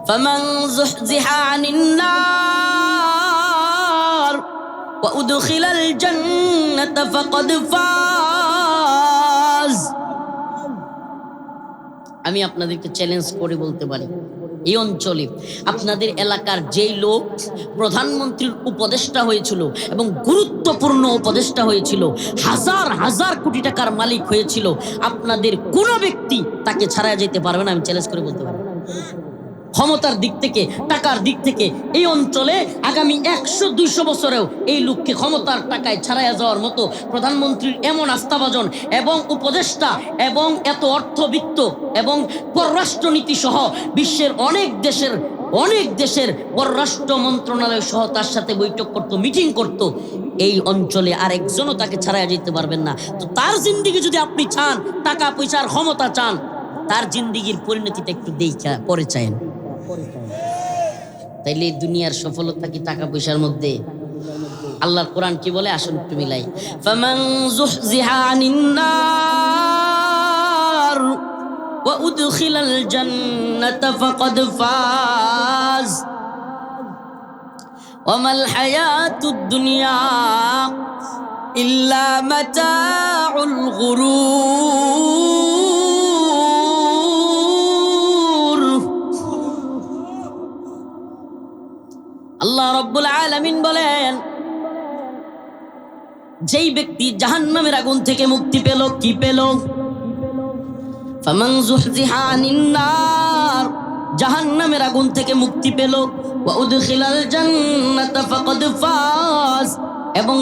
ফামান যুহজিহা আনিন নার ওয়া উদখিলাল জান্নাতা ফাকাদ ফাজ। আমি আপনাদেরকে চ্যালেঞ্জ করে বলতে পারি, এই অঞ্চলে আপনাদের এলাকার যেই লোক প্রধানমন্ত্রীর উপদেষ্টা হয়েছিল এবং গুরুত্বপূর্ণ উপদেষ্টা হয়েছিল, হাজার হাজার কোটি টাকার মালিক হয়েছিল, আপনাদের কোনো ব্যক্তি তাকে ছাড়া যেতে পারবে না। আমি চ্যালেঞ্জ করে বলতে পারি, ক্ষমতার দিক থেকে, টাকার দিক থেকে এই অঞ্চলে আগামী 100-200 বছরেও এই লোককে ক্ষমতার টাকায় ছাড়াইয়া যাওয়ার মতো প্রধানমন্ত্রীর এমন আস্থাভাজন এবং উপদেষ্টা এবং এত অর্থবিত্ত এবং পররাষ্ট্রনীতি সহ বিশ্বের অনেক দেশের পররাষ্ট্র মন্ত্রণালয় সহ তার সাথে বৈঠক করত, মিটিং করত, এই অঞ্চলে আরেকজনও তাকে ছাড়াইয়া যেতে পারবেন না। তো তার জিন্দিগি যদি আপনি চান, টাকা পয়সার ক্ষমতা চান, তার জিন্দিগির পরিণতিটা একটু দেখা পরে চাইন। তাইলে দুনিয়ার সফলতা কি টাকা পয়সার মধ্যে? আল্লাহর কোরআন কি বলে? আসুন একটু মিলাই। ফামান যুহজিহা আনিন নার ওয়া উদখিলাল জান্নাতা ফাকাদ ফাজ ওয়া মাল হায়াতুদ দুনিয়া ইল্লা মাতাউল গুরুর। আল্লাহ রাব্বুল আলামিন বলেন, যেই ব্যক্তি জাহান্নামের আগুন থেকে মুক্তি পেল, কি পেল? ফামান যুহজিহা আনিন নার, জাহান্নামের আগুন থেকে মুক্তি পেল, ওয়া উদখিলাল জান্নাতা ফাকাদ ফাজ, এবং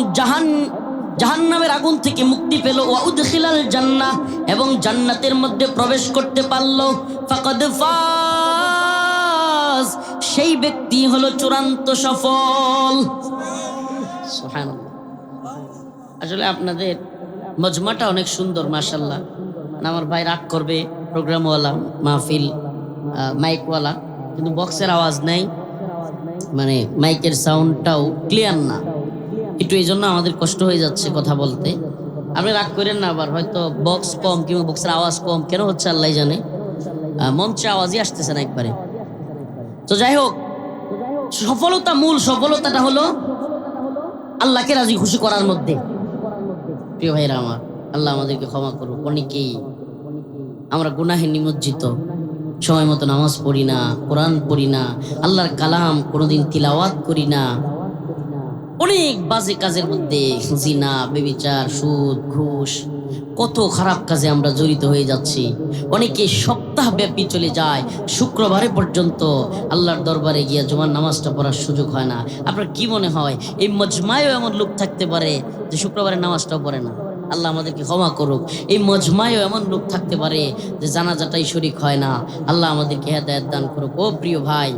জাহান্নামের আগুন থেকে মুক্তি পেল, ওয়া উদখিলাল জান্নাহ, এবং জান্নাতের মধ্যে প্রবেশ করতে পারল, ফাকাদ ফাজ, সেই ব্যক্তি হলো চূড়ান্ত সফল। সুবহানাল্লাহ। আসলে আপনাদের মজমাটা অনেক সুন্দর, মাশাআল্লাহ। আমার ভাই রাগ করবে, প্রোগ্রামওয়ালা, মাহফিল মাইকওয়ালা, কিন্তু বক্সের আওয়াজ নাই, মানে মাইকের সাউন্ডটাও ক্লিয়ার না একটু, এই জন্য আমাদের কষ্ট হয়ে যাচ্ছে কথা বলতে। আপনি রাগ করেন না আবার, হয়তো বক্স কম কিংবা বক্সের আওয়াজ কম কেন হচ্ছে আল্লাহ জানে, মঞ্চে আওয়াজই আসতেছে না একবারে। তো যাই হোক, সফলতা, মূল সফলতাটা হলো আল্লাহকে রাজি খুশি করার মধ্যে। প্রিয় ভাইরা আমার, আল্লাহ আমাদেরকে ক্ষমা করুক। অনেকেই আমরা গুনাহে নিমজ্জিত, সময় মতো নামাজ পড়ি না, কোরআন পড়ি না, আল্লাহর কালাম কোনোদিন তিলাওয়াত করি না, অনেক বাজে কাজের মধ্যে, জিনা, ব্যভিচার, সুদ, ঘুষ, কত খারাপ কাজে আমরা জড়িত হয়ে যাচ্ছি। অনেকে সপ্তাহব্যাপী চলে যায়, শুক্রবারে পর্যন্ত আল্লাহর দরবারে গিয়ে জুমার নামাজটা পড়ার সুযোগ হয় না। আপনার কি মনে হয় এই মজমায়ও এমন লোক থাকতে পারে যে শুক্রবারে নামাজটাও পড়ে না? আল্লাহ আমাদেরকে ক্ষমা করুক। এই মজমায়ও এমন লোক থাকতে পারে যে জানাজাটাই শরীক হয় না। আল্লাহ আমাদেরকে হেদায়েত দান করুক। ও প্রিয় ভাই,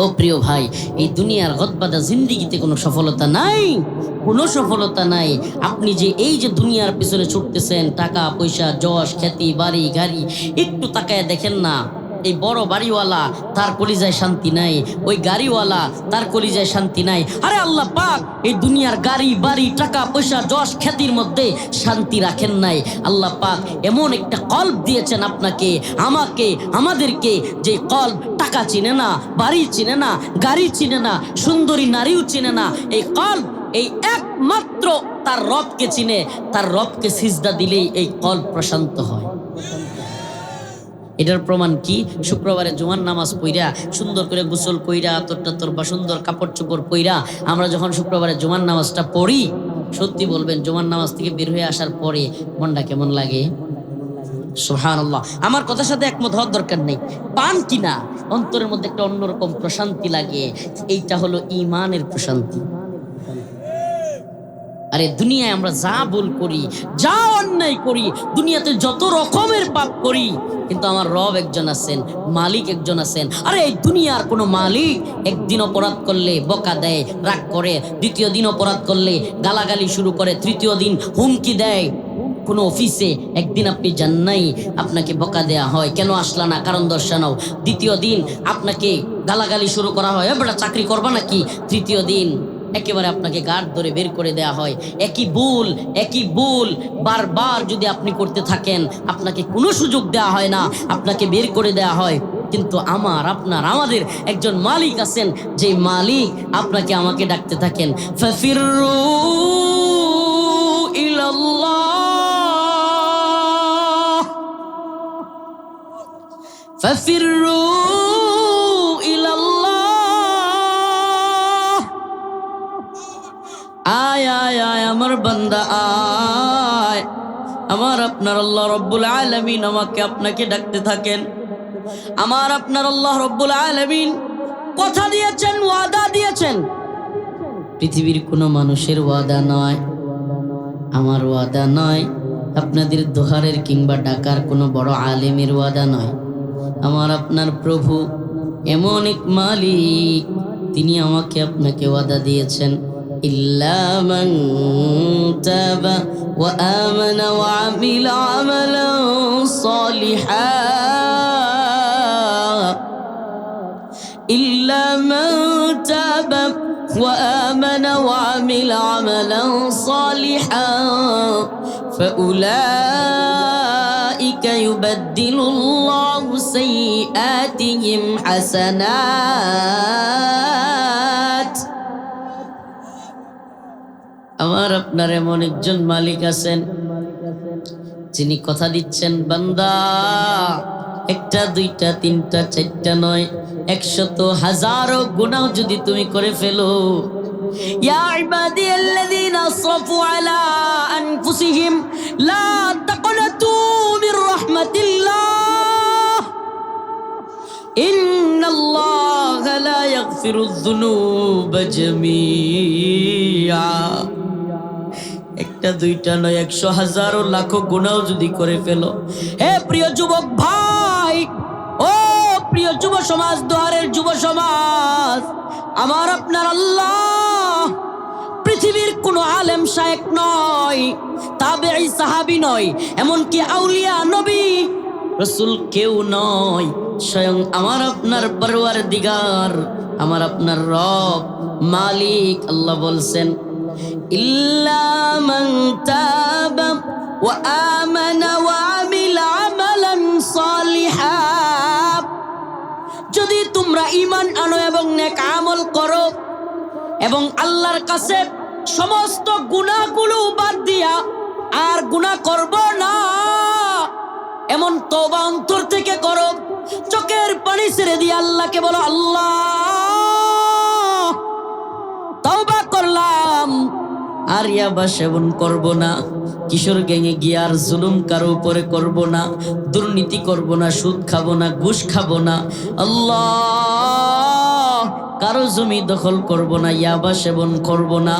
ও প্রিয় ভাই, এই দুনিয়ার গদবাদা জিন্দিগিতে কোনো সফলতা নাই, কোনো সফলতা নাই। আপনি যে এই যে দুনিয়ার পিছনে ছুটতেছেন, টাকা পয়সা, যশ খ্যাতি, বাড়ি গাড়ি, একটু তাকায় দেখেন না। এই বড় বাড়িওয়ালা তার কলিজায় শান্তি নাই, ওই গাড়িওয়ালা তার কলিজায় শান্তি নাই। আরে আল্লাহ পাক এই দুনিয়ার গাড়ি বাড়ি টাকা পয়সা যশ খ্যাতির মধ্যে শান্তি রাখেন নাই। আল্লাহ পাক এমন একটা কল্ব দিয়েছেন আপনাকে, আমাকে, আমাদেরকে, যে কল্ব টাকা চিনে না, বাড়ি চিনে না, গাড়ি চিনে না, সুন্দরী নারীও চিনে না। এই কল্ব এই একমাত্র তার রবকে চিনে। তার রবকে সিজদা দিলেই এই কল্ব প্রশান্ত হয়। এটার প্রমাণ কি? শুক্রবারে জুমার নামাজ পইরা সুন্দর করে গোসল কইরা আতর বা সুন্দর কাপড় চোপড় পইরা আমরা যখন শুক্রবারে জুমার নামাজটা পড়ি, সত্যি বলবেন জুমার নামাজ থেকে বের হয়ে আসার পরে মনটা কেমন লাগে? সুবহানাল্লাহ। আমার কথার সাথে একমত হওয়ার দরকার নেই, পান কিনা অন্তরের মধ্যে একটা অন্যরকম প্রশান্তি লাগে। এইটা হলো ঈমানের প্রশান্তি। আরে দুনিয়ায় আমরা যা ভুল করি, যা অন্যায় করি, দুনিয়াতে যত রকমের পাপ করি, কিন্তু আমার রব একজন আছেন, মালিক একজন আছেন। আরে এই দুনিয়ার কোনো মালিক একদিন অপরাধ করলে বকা দেয়, রাগ করে, দ্বিতীয় দিন অপরাধ করলে গালাগালি শুরু করে, তৃতীয় দিন হুমকি দেয়। কোনো অফিসে একদিন আপনি যান নাই, আপনাকে বকা দেয়া হয়, কেন আসলা না, কারণ দর্শানো। দ্বিতীয় দিন আপনাকে গালাগালি শুরু করা হয়, বেটা চাকরি করবা নাকি। তৃতীয় দিন একেবারে আপনাকে গার্ড ধরে বের করে দেয়া হয়। একই ভুল বারবার যদি আপনি করতে থাকেন, আপনাকে কোনো সুযোগ দেয়া হয় না, আপনাকে বের করে দেয়া হয়। কিন্তু আমাদের একজন মালিক আছেন, যে মালিক আপনাকে আমাকে ডাকতে থাকেন, ফাফিরু ইলাল্লাহ, ফাফিরু ইলাল্লাহ। আয় আয় আয় আমার বান্দা আয়, আমার আপনার আল্লাহ রব্বুল আলামিন আমাকে আপনাকে ডাকতে থাকেন। আমার আপনার আল্লাহ রব্বুল আলামিন কথা দিয়েছেন, ওয়াদা দিয়েছেন। পৃথিবীর কোনো মানুষের ওয়াদা নয়, আমার ওয়াদা নয়, আপনাদের দোহারের কিংবা ডাকার কোনো বড় আলেমের ওয়াদা নয়। আমার আপনার প্রভু এমন এক মালিক, তিনি আমাকে আপনাকে ওয়াদা দিয়েছেন, ইল্লা মান তাবা ওয়া আমানা ওয়া আমিলা আমালান সালিহান, ইল্লা মান তাবা ওয়া আমানা ওয়া আমিলা আমালান সালিহান ফাউলাইকা ইউবাদদিলুল্লাহু সাইয়্যাতিহিম হাসানাত। আমার আপনার এমন একজন মালিক আছেন, যিনি কথা দিচ্ছেন, বান্দা একটা দুইটা তিনটা চারটা নয়, 100 হাজারো গুনাহ যদি তুমি করে ফেলো, ইয়া ইবাদিয়াল্লাযীনা আসরাফু আলা আনফুসিহিম লা তাকনাতু মির রাহমাতিল্লাহ, ইন্নাল্লাহা লা ইয়াগফিরুয যুনুবা জামিআ। একটা দুইটা নয়, 100 হাজারো লাখো গুনাহ যদি করে ফেলো, হে প্রিয় যুবক ভাই, ও প্রিয় যুব সমাজ, দোহারের যুব সমাজ, আমার আপনার আল্লাহ পৃথিবীর কোনো আলেম শায়েখ নয়, তাবেঈ সাহাবী নয়, এমনকি আউলিয়া নবী রাসূল কেউ নয়, স্বয়ং আমার আপনার পরওয়ারদিগার, আমার আপনার রব মালিক আল্লাহ বলছেন, ইল্লা মান তাবা ওয়া আমানা ওয়া আমিলা আমালান সালিহান, যদি তোমরা ঈমান আনো এবং নেক আমল করো এবং আল্লাহর কাছে সমস্ত গুনাহগুলো বাদ দিয়া আর গুনাহ করব না, এমন তওবা অন্তর থেকে করো, চোখের পানি ছেড়ে দিয়ে আল্লাহকে বলো, আল্লাহ তওবা করলাম, আর ইয়াবা সেবন করব না, কিশোর গ্যাংয়ে গিয়ে আর জুলুম কারো উপরে করব না, দুর্নীতি করব না, সুদ খাবো না, ঘুষ খাবো না। আল্লাহ কারো জমি দখল করব না, ইয়াবা সেবন করব না,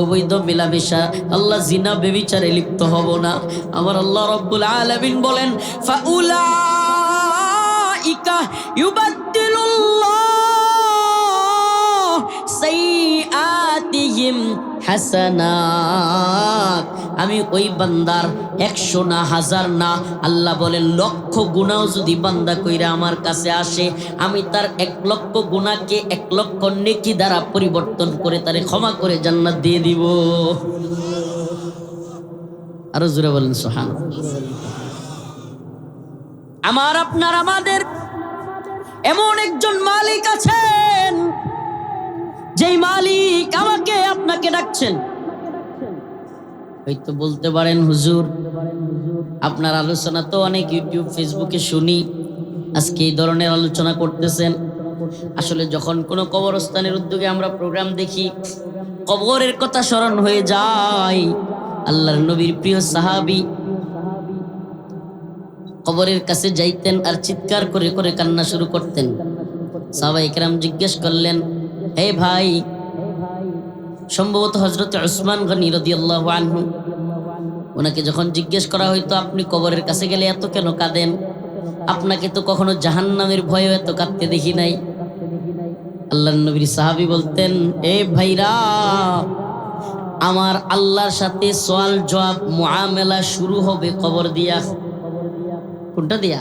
অবৈধ মেলামেশা আল্লাহ জিনা বেবিচারে লিপ্ত হব না। আমার আল্লাহ রাব্বুল আলামিন বলেন ফাউলাইকা ইউবাদদিলুল্লাহ সাইয়্যাতিহিম হাসানাত। আমি ওই বান্দার 100 না 1000 না, আল্লাহ বলেন লক্ষ গুনাহও যদি বান্দা কইরা আমার কাছে আসে, আমি তার 1 লক্ষ গুনাহকে 1 লক্ষ নেকি দ্বারা পরিবর্তন করে তারে ক্ষমা করে জান্নাত দিয়ে দিব। আরো জোরে বলেন সুবহানাল্লাহ। আমার আপনার আমাদের এমন একজন মালিক আছেন, যেই মালিক আমাকে আপনাকে ডাকছেন। হয়তো বলতে পারেন হুজুর আপনার আলোচনা তো অনেক ইউটিউব ফেসবুকে শুনি, আজকে এই ধরনের আলোচনা করতেছেন। আসলে যখন কোনো কবরস্থানের উদ্যোগে আমরা প্রোগ্রাম দেখি, কবরের কথা স্মরণ হয়ে যায়। আল্লাহর নবীর প্রিয় সাহাবী কবরের কাছে যাইতেন আর চিৎকার করে করে কান্না শুরু করতেন। সাহাবায়ে কেরাম জিজ্ঞেস করলেন, হে ভাই, সম্ভবত হযরত উসমান গনি রাদিয়াল্লাহু আনহু, ওনাকে যখন জিজ্ঞেস করা হইতো আপনি কবরের কাছে গেলে এত কেন কাঁদেন, আপনাকে তো কখনো জাহান্নামের ভয়ে এত কাঁদতে দেখি নাই। আল্লাহর নবীর সাহাবী বলতেন, এ ভাইরা, আমার আল্লাহর সাথে সওয়াল জবাব মুআমালা শুরু হবে কবর দিয়া। কোনটা দিয়া?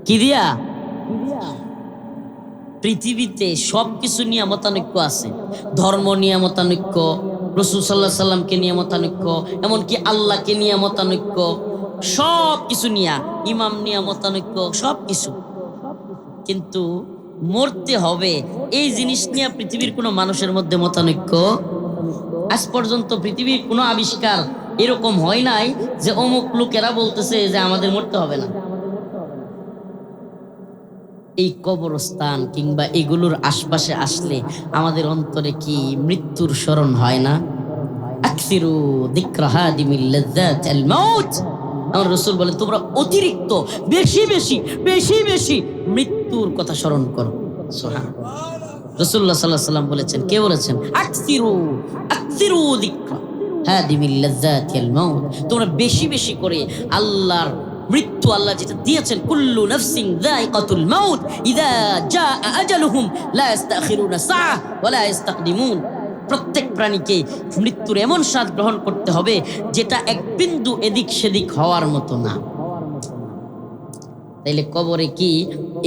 কি দিয়া? পৃথিবীতে সবকিছু নিয়ে মতানৈক্য আছে। ধর্ম নিয়ে মতানৈক্য, রাসূল সাল্লাল্লাহু আলাইহি সাল্লামকে নিয়ে মতানৈক্য, এমনকি আল্লাহকে নিয়ে মতানৈক্য, সব কিছু নিয়ে, ইমাম নিয়ে মতানৈক্য, সব কিছু। কিন্তু মরতে হবে এই জিনিস নিয়ে পৃথিবীর কোনো মানুষের মধ্যে মতানৈক্য আজ পর্যন্ত পৃথিবীর কোনো আবিষ্কার এরকম হয় নাই যে অমুক লোকেরা বলতেছে যে আমাদের মরতে হবে না। এই কবরস্থান কিংবা এগুলোর আশপাশে আসলে আমাদের অন্তরে কি মৃত্যুর স্মরণ হয় না? আকসিরু যিকরা হাদিমিল লাযাতিল মাউত। আমার রাসূল বলেন, তোমরা অতিরিক্ত বেশি বেশি বেশি বেশি মৃত্যুর কথা স্মরণ করো। সুবহানাল্লাহ। রাসূলুল্লাহ সাল্লাল্লাহু আলাইহি ওয়াসাল্লাম বলেছেন, কে বলেছেন? আকসিরু আকসিরু যিকরা হাদিমিল লাযাতিল মাউত। তোমরা বেশি বেশি করে আল্লাহর মৃত্যু, আল্লাহ যেটা দিয়েছেন, কুল্লু নাফসিন যায়িকাতুল মাউত ইযা জাআ আজালুহুম লা ইস্তাখিরুনা সাআহ ওয়া লা ইস্তাকদিমুন। প্রত্যেক প্রাণীকে মৃত্যুর এমন স্বাদ গ্রহণ করতে হবে যেটা এক বিন্দু এদিক সেদিক হওয়ার মতো না। তাইলে কবরে কি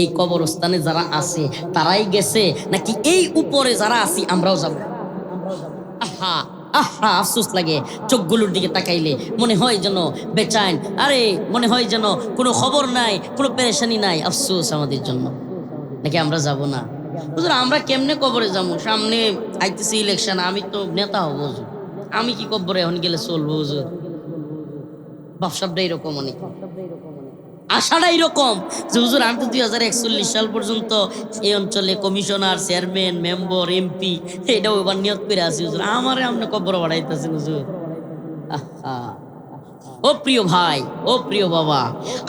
এই কবরস্থানে যারা আছে তারাই গেছে, নাকি এই উপরে যারা আছি আমরাও যাব? আহা আহা, আফসোস লাগে চোখগুলোর দিকে তাকাইলে, মনে হয় যেন বেচাইন, আরে মনে হয় যেন কোনো খবর নাই, কোনো পেরেশানি নাই। আফসোস আমাদের জন্য। নাকি আমরা যাব না? হুজুর আমরা কেমনে কবরে যাবো? সামনে আইতেছে ইলেকশন, আমি তো নেতা হবো হুজুর, আমি কি কবরে এখন গেলে চলবো হুজুর? ভাবসাবটা এরকম, অনেক আশাটা এরকম যে হুজুর আমি তো 2041 সাল পর্যন্ত এই অঞ্চলে কমিশনার, চেয়ারম্যান, মেম্বার, এমপি এটাও এবার নিয়োগ করে আছি হুজুর, আমারে আপনি কবর বাড়াইতেছেন হুজুর। আহা, ও প্রিয় ভাই, ও প্রিয় বাবা,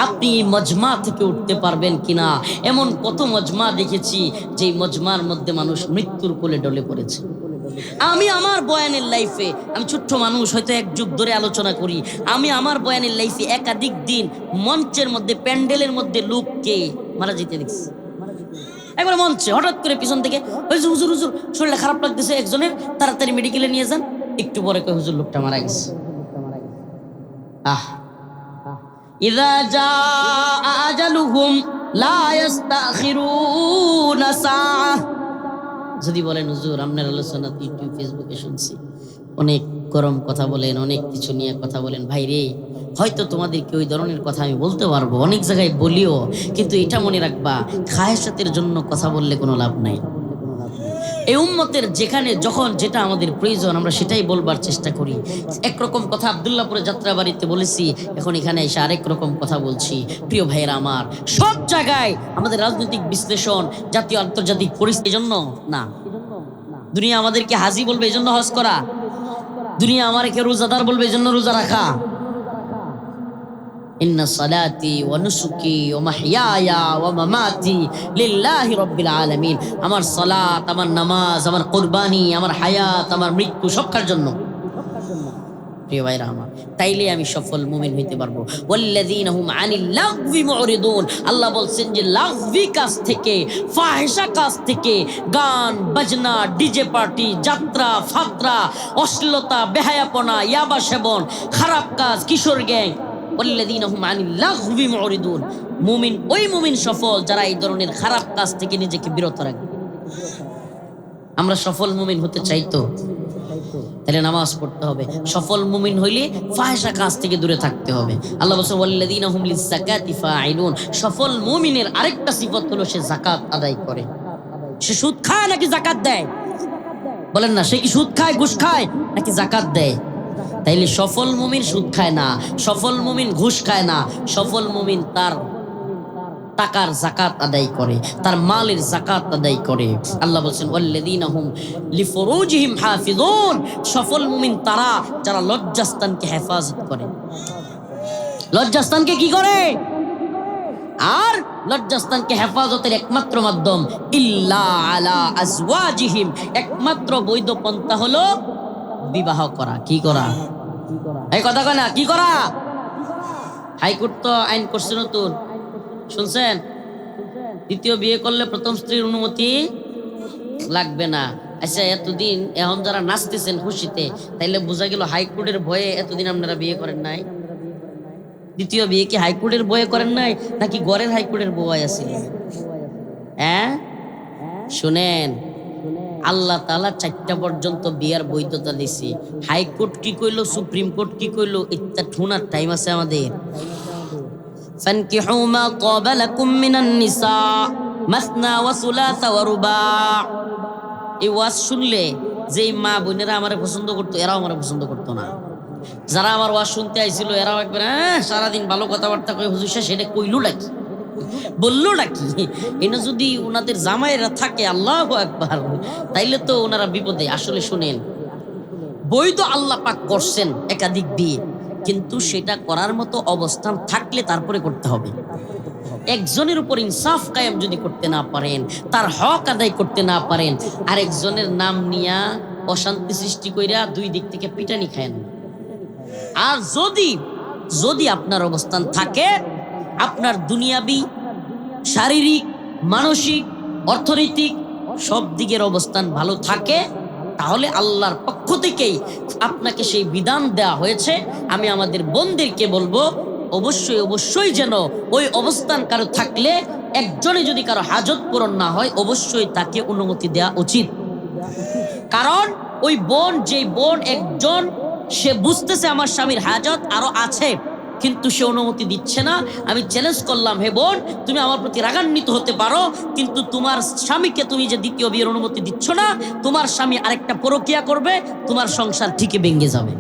আপনি এই মজমা থেকে উঠতে পারবেন কিনা? এমন কত মজমা দেখেছি যে মজমার মধ্যে মানুষ মৃত্যুর কোলে ডলে পড়েছে। আমি আমার বয়ানের লাইফে, আমি ছোট্ট মানুষ, হয়তো 1 যুগ ধরে আলোচনা করি, আমি আমার বয়ানের লাইফে একাধিক দিন মঞ্চের মধ্যে, প্যান্ডেলের মধ্যে লোককে মারা যেতে দেখছি। একবার মঞ্চে হঠাৎ করে পিছন থেকে, হুজুর হুজুর শরীরটা খারাপ লাগতেছে একজনের, তাড়াতাড়ি মেডিকেলে নিয়ে যান। একটু পরে কয় হুজুর লোকটা মারা গেছে। ইযা জাআ আজালুহুম লা ইস্তাখিরুনা সাআহ। যদি বলেন হুজুর আপনার আলোচনা ইউটিউব ফেসবুকে শুনছি, অনেক গরম কথা বলেন, অনেক কিছু নিয়ে কথা বলেন, ভাই রে, হয়তো তোমাদেরকে ওই ধরনের কথা আমি বলতে পারবো, অনেক জায়গায় বলিও, কিন্তু এটা মনে রাখবা, খায়েশাতের জন্য কথা বললে কোনো লাভ নাই। এই উম্মতের যেখানে যখন যেটা আমাদের প্রয়োজন আমরা সেটাই বলবার চেষ্টা করি। একরকম কথা আব্দুল্লাহপুরে যাত্রাবাড়িতে বলেছি, এখন এখানে এসে আরেক রকম কথা বলছি। প্রিয় ভাইয়েরা আমার, সব জায়গায় আমাদের রাজনৈতিক বিশ্লেষণ, জাতীয় আন্তর্জাতিক পরিস্থিতির জন্য না। দুনিয়া আমাদেরকে হাজি বলবে এই জন্য হজ করা, দুনিয়া আমাদেরকে রোজাদার বলবে এই জন্য রোজা রাখা। ইন্না সালাতি ওয়া নুসুকি ওয়া মাহইয়ায়া ওয়া মামাতি লিল্লাহি রাব্বিল আলামিন। আমার সালাত, আমার নামাজ, আমার কুরবানি, আমার হায়াত, আমার মৃত্যু সব কার জন্য? প্রিয় ভাইরা আমার, তাইলে আমি সফল মুমিন হইতে পারবো। ওয়াল্লাযীনা হুম আনিল লাগভি মুরিদুন, আল্লাহ বলছেন যে লাগভি কাজ থেকে, ফাহিশা কাজ থেকে, গান বাজনা, ডিজে পার্টি, যাত্রা ফাত্রা, অশ্লীলতা, বেহায়াপনা, ইয়াবা সেবন, খারাপ কাজ, কিশোর গ্যাং, ওয়াল্লাযীনা হুম আনিল লাগভি মুরিদুন, মুমিন ওই মুমিন সফল যারা এই ধরনের খারাপ কাজ থেকে নিজেকে বিরত রাখবে। আমরা সফল মুমিন হতে চাইতো, তাহলে নামাজ পড়তে হবে। সফল মুমিন হইলে ফাহিশা কাজ থেকে দূরে থাকতে হবে। আল্লাহ বলেন ওয়াল্লাযীনা হুম লিযাকাতি ফাঈলুন, সফল মুমিনের আরেকটা সিফত হলো সে যাকাত আদায় করে। সে সুদ খায় নাকি যাকাত দেয়? বলেন না, সে কি সুদ খায়, ঘুষ খায় নাকি যাকাত দেয়? তাইলে সফল মুমিন সুদ খায় না, সফল মুমিন ঘুষ খায় না, সফল মুমিন তার টাকার যাকাত আদায় করে, তার মালের যাকাত আদায় করে। আল্লাহ বলেন ওয়াল্লাযীনা হুম লিফুরুজিহিম হাফিজুন, সফল মুমিন তারা যারা লজ্জাস্থানকে হেফাজত করে। লজ্জাস্থানকে কি করে? আর লজ্জাস্থানকে হেফাজতের একমাত্র মাধ্যম ইল্লা আলা আজওয়াজিহিম, একমাত্র বৈধ পন্থা হলো বিবাহ করা। কি করা? এই কথা কয় না, কি করা? হাইকোর্ট তো আইন করছে নতুন, শুনছেন? দ্বিতীয় বিয়ে করলে প্রথম স্ত্রীর অনুমতি লাগবে না। আচ্ছা, এতদিন এখন যারা নাচতেছেন খুশিতে, তাইলে বোঝা গেল হাইকোর্টের ভয়ে এতদিন আপনারা বিয়ে করেন নাই। দ্বিতীয় বিয়ে কি হাইকোর্টের ভয়ে করেন নাই, নাকি গড়ের হাইকোর্টের বয় আছিল? হ্যাঁ, শুনেন, আল্লাহ তাআলা 4টা পর্যন্ত বিয়ার বৈধতা দিছে। হাইকোর্ট কি কইলো, সুপ্রিম কোর্ট কি কইলো, এটা ঠুনার টাইম আছে আমাদের। ফানকিহু মা তাবা লাকুম মিনান নিসা মাসনা ওয়া সুলাসা ওয়া রুবা। এই ওয়াজ শুনলে যেই মা বোনেরা আমারে পছন্দ করতো, এরাও আমারে পছন্দ করতো না। যারা আমার ওয়াজ শুনতে আইছিল এরাও একবার সারাদিন ভালো কথাবার্তা কই, হুজুর সেটা কইলো নাকি, বললো নাকি। এনে যদি ওনাদের জামাইরা থাকে, আল্লাহু আকবার, তাইলে তো ওনারা বিপদে। আসলে শুনেন, বৈধ আল্লাহ পাক করছেন একাধিক বিয়ে, কিন্তু সেটা করার মতো অবস্থান থাকলে তারপরে করতে হবে। একজনের উপর ইনসাফ কায়েম যদি করতে না পারেন, তার হক আদায় করতে না পারেন, আরেকজনের নাম নিয়া অশান্তি সৃষ্টি কইরা দুই দিক থেকে পিটানি খায়েন। আর যদি আপনার অবস্থান থাকে, আপনার দুনিয়াবি, শারীরিক, মানসিক, অর্থনৈতিক সব দিকের অবস্থান ভালো থাকে, তাহলে আল্লাহর পক্ষ থেকেই আপনাকে সেই বিধান দেওয়া হয়েছে। আমি আমাদের বোনদেরকে বলবো, অবশ্যই যেন ওই অবস্থান কারো থাকলে, একজনে যদি কারো হাজত পূরণ না হয়, অবশ্যই তাকে অনুমতি দেওয়া উচিত। কারণ ওই বোন, যেই বোন একজন, সে বুঝতেছে আমার স্বামীর হাজত আরো আছে, কিন্তু সে অনুমতি দিচ্ছে না। আমি চ্যালেঞ্জ করলাম, হে বোন, তুমি আমার প্রতি রাগান্বিত হতে পারো, কিন্তু তোমার স্বামীকে তুমি যে দ্বিতীয় বিয়ের অনুমতি দিচ্ছ না, তোমার স্বামী আরেকটা পরকিয়া করবে, তোমার সংসার ঠিকই ভেঙে যাবে।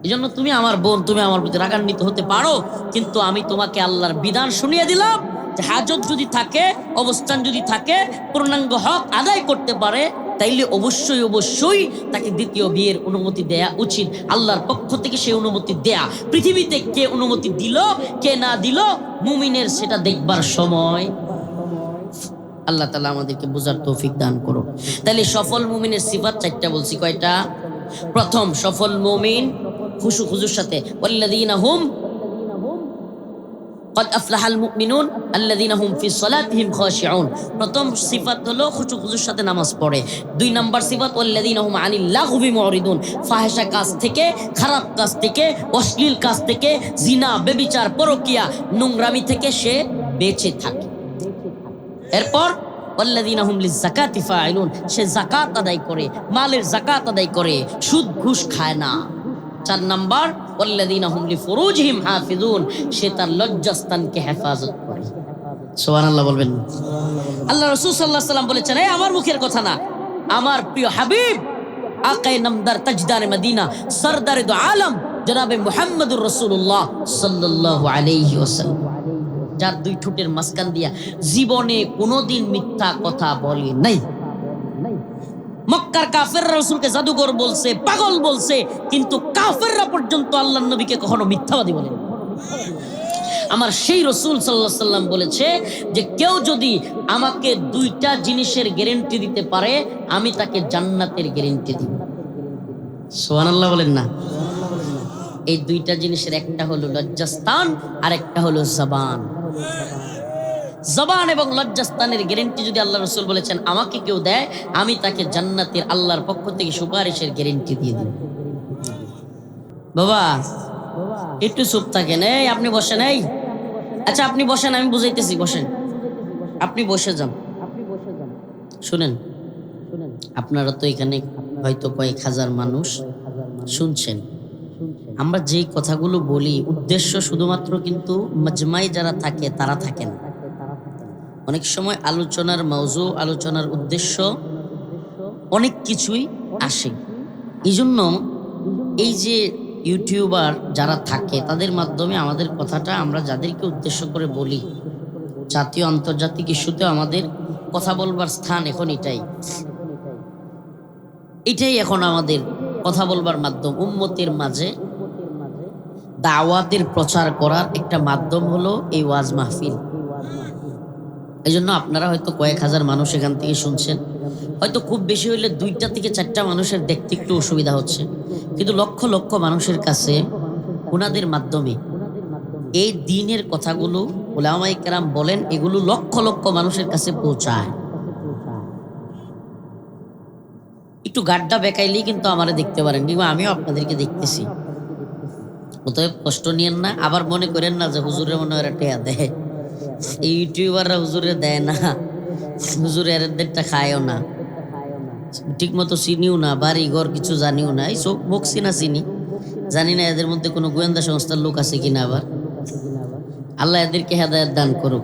এই জন্য তুমি আমার বোন, তুমি আমার প্রতি রাগান্বিত হতে পারো, কিন্তু আমি তোমাকে আল্লাহর বিধান শুনিয়ে দিলাম যে হাজত যদি থাকে, অবস্থান যদি থাকে, পূর্ণাঙ্গ হক আদায় করতে পারে, তাইলে অবশ্যই তাকে দ্বিতীয় বিয়ের অনুমতি দেয়া উচিত। আল্লাহর পক্ষ থেকে সেই অনুমতি দেয়া। পৃথিবীতে কে অনুমতি দিল কে না দিল, মুমিনের সেটা দেখবার সময়। আল্লাহ তাআলা আমাদেরকে বোঝার তৌফিক দান করুন। তাহলে সফল মুমিনের সিফাত 4টা বলছি। কয়টা? প্রথম, সফল মুমিন খুশুর সাথে ওয়াল্লাযীনা হুম قد أفلح المؤمنون الذين هم في صلاتهم خاشعون। প্রথম সিফাত হলো খুশুর সাথে নামাজ পড়ে। 2 নাম্বার সিফাত ওয়াল্লাযীনা হুম আনিল লাগবি মুরিদুন, ফাহিশা কাজ থেকে, খারাপ কাজ থেকে, অশ্লীল কাজ থেকে, জিনা, ব্যভিচার, পরকিয়া, নোংরামি থেকে সে বেঁচে থাকে। এরপর ওয়াল্লাযীনা হুম লিযাকাতি ফাঈলুন, সে যাকাত আদায় করে, মালের যাকাত আদায় করে, সুদ ঘুষ খায় না। 4 নাম্বার ওয়াল্লাযীনা হুম লিফুরুজিহিম হাফিজুন, সে তার লজ্জাস্থানকে হেফাজত করে। সুবহানাল্লাহ বলবেন। আল্লাহ রাসূল সাল্লাল্লাহু আলাইহি সাল্লাম বলেছেন, এই আমার মুখের কথা না, আমার প্রিয় হাবিব আকায়ে নামদার তাজদার মদিনা সরদারে দু আলম জনাবে মুহাম্মদুর রাসূলুল্লাহ সাল্লাল্লাহু আলাইহি ওয়াসাল্লাম, যার 2 ঠোঁটের মাঝখান দিয়া জীবনে কোনোদিন মিথ্যা কথা বলে নাই। মক্কার কাফেররা রাসূলকে জাদুকর বলছে, পাগল বলছে, কিন্তু কাফেররা পর্যন্ত আল্লাহর নবীকে কখনো মিথ্যাবাদী বলেনি। আমার সেই রাসূল সাল্লাল্লাহু আলাইহি সাল্লাম বলেছে যে কেউ যদি আমাকে দুইটা জিনিসের গ্যারান্টি দিতে পারে, আমি তাকে জান্নাতের গ্যারান্টি দিব। সুবহানাল্লাহ বলেন না। এই দুইটা জিনিসের একটা হলো লজ্জাস্থান আর একটা হলো জবান। জবান এবং লজ্জাস্থানের গ্যারান্টি যদি আল্লাহ রাসূল বলেছেন আমাকে কেউ দেয়, আমি তাকে জান্নাতের আল্লাহর পক্ষ থেকে সুপারিশের গ্যারান্টি দিয়ে দিব। বাবা একটু চুপ থাকেন, এই আপনি বসেন। এই আচ্ছা আপনি বসেন, আমি বুঝাইতেছি, বসেন, আপনি বসে যান। শুনেন, আপনারা তো এখানে হয়তো কয়েক হাজার মানুষ শুনছেন। আমরা যেই কথাগুলো বলি উদ্দেশ্য শুধুমাত্র কিন্তু মাজমাই যারা থাকে তারা থাকেন। অনেক সময় আলোচনার মওজু, আলোচনার উদ্দেশ্য অনেক কিছুই আসে। এই জন্য এই যে ইউটিউবার যারা থাকে তাদের মাধ্যমে আমাদের কথাটা আমরা যাদেরকে উদ্দেশ্য করে বলি, জাতীয় আন্তর্জাতিক ইস্যুতে আমাদের কথা বলবার স্থান এখন এটাই এখন আমাদের কথা বলবার মাধ্যম। উম্মতের মাঝে দাওয়াতের প্রচার করার একটা মাধ্যম হলো এই ওয়াজ মাহফিল। এই জন্য আপনারা হয়তো কয়েক হাজার মানুষ এখান থেকে শুনছেন, হয়তো খুব বেশি হইলে 2টা থেকে 4টা মানুষের দেখতে একটু অসুবিধা হচ্ছে, কিন্তু লক্ষ লক্ষ মানুষের কাছে ওনাদের মাধ্যমে এই দ্বীনের কথাগুলো উলামায়ে কেরাম বলেন, এগুলো লক্ষ লক্ষ মানুষের কাছে পৌঁছায়। একটু গাড্ডা বেকাইলেই কিন্তু আমারে দেখতে পারেন, কিংবা আমিও আপনাদেরকে দেখতেছি। অতএব কষ্ট নিয়েন না, আবার মনে করেন না যে হুজুরের মনে হয় টেয়া দেয়। এই ইউটিউবাররা হুজুরে দেয় না, হুজুরে এদেরটা খায়ও না, ঠিক মতো চিনিও না, বাড়ি ঘর কিছু জানিও না। এই চোখ মুখ চিনা চিনি, জানি না এদের মধ্যে কোনো গোয়েন্দা সংস্থার লোক আছে কিনা। আবার আল্লাহ এদেরকে হেদায়েত দান করুক।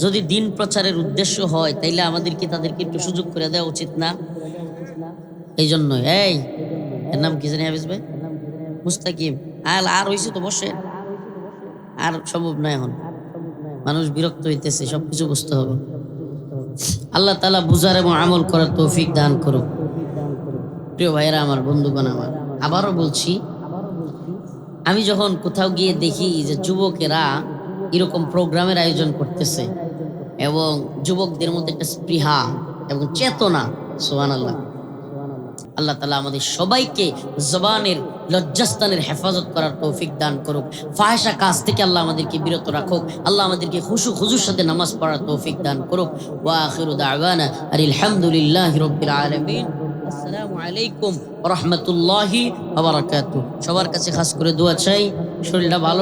যদি দিন প্রচারের উদ্দেশ্য হয় তাইলে আমাদেরকে তাদেরকে একটু সুযোগ করে দেওয়া উচিত না? এই জন্য এই এর নাম কি জানি, হাফিজ ভাই, মুস্তাকিম। আর হয়েছে তো বসে, আর সম্ভব না, এখন মানুষ বিরক্ত হইতেছে, সবকিছু বুঝতে হবে। আল্লাহ তাআলা বুঝার এবং আমল করার তৌফিক দান করুক। প্রিয় ভাইয়েরা আমার, বন্ধুগণ আমার, আবারও বলছি, আমি যখন কোথাও গিয়ে দেখি যে যুবকেরা এরকম প্রোগ্রামের আয়োজন করতেছে এবং যুবকদের মধ্যে একটা স্পৃহা এবং চেতনা, সুবহানাল্লাহ, আল্লাহ তাআলা আমাদের সবাইকে জবানের লজ্জাস্থানের হেফাজত করার তৌফিক দান করুক। ফাহিশা কাজ থেকে আল্লাহ আমাদেরকে বিরত রাখুক। আল্লাহ আমাদেরকে খুশু খুজুর সাথে নামাজ পড়ার তৌফিক দান করুক। ওয়া আখিরু দাওয়ানা আলহামদুলিল্লাহি রাব্বিল আলামিন। আসসালামু আলাইকুম ওয়া রাহমাতুল্লাহি ওয়া বারাকাতুহু। সবার কাছে খাস করে দোয়া চাই, শরীরটা ভালো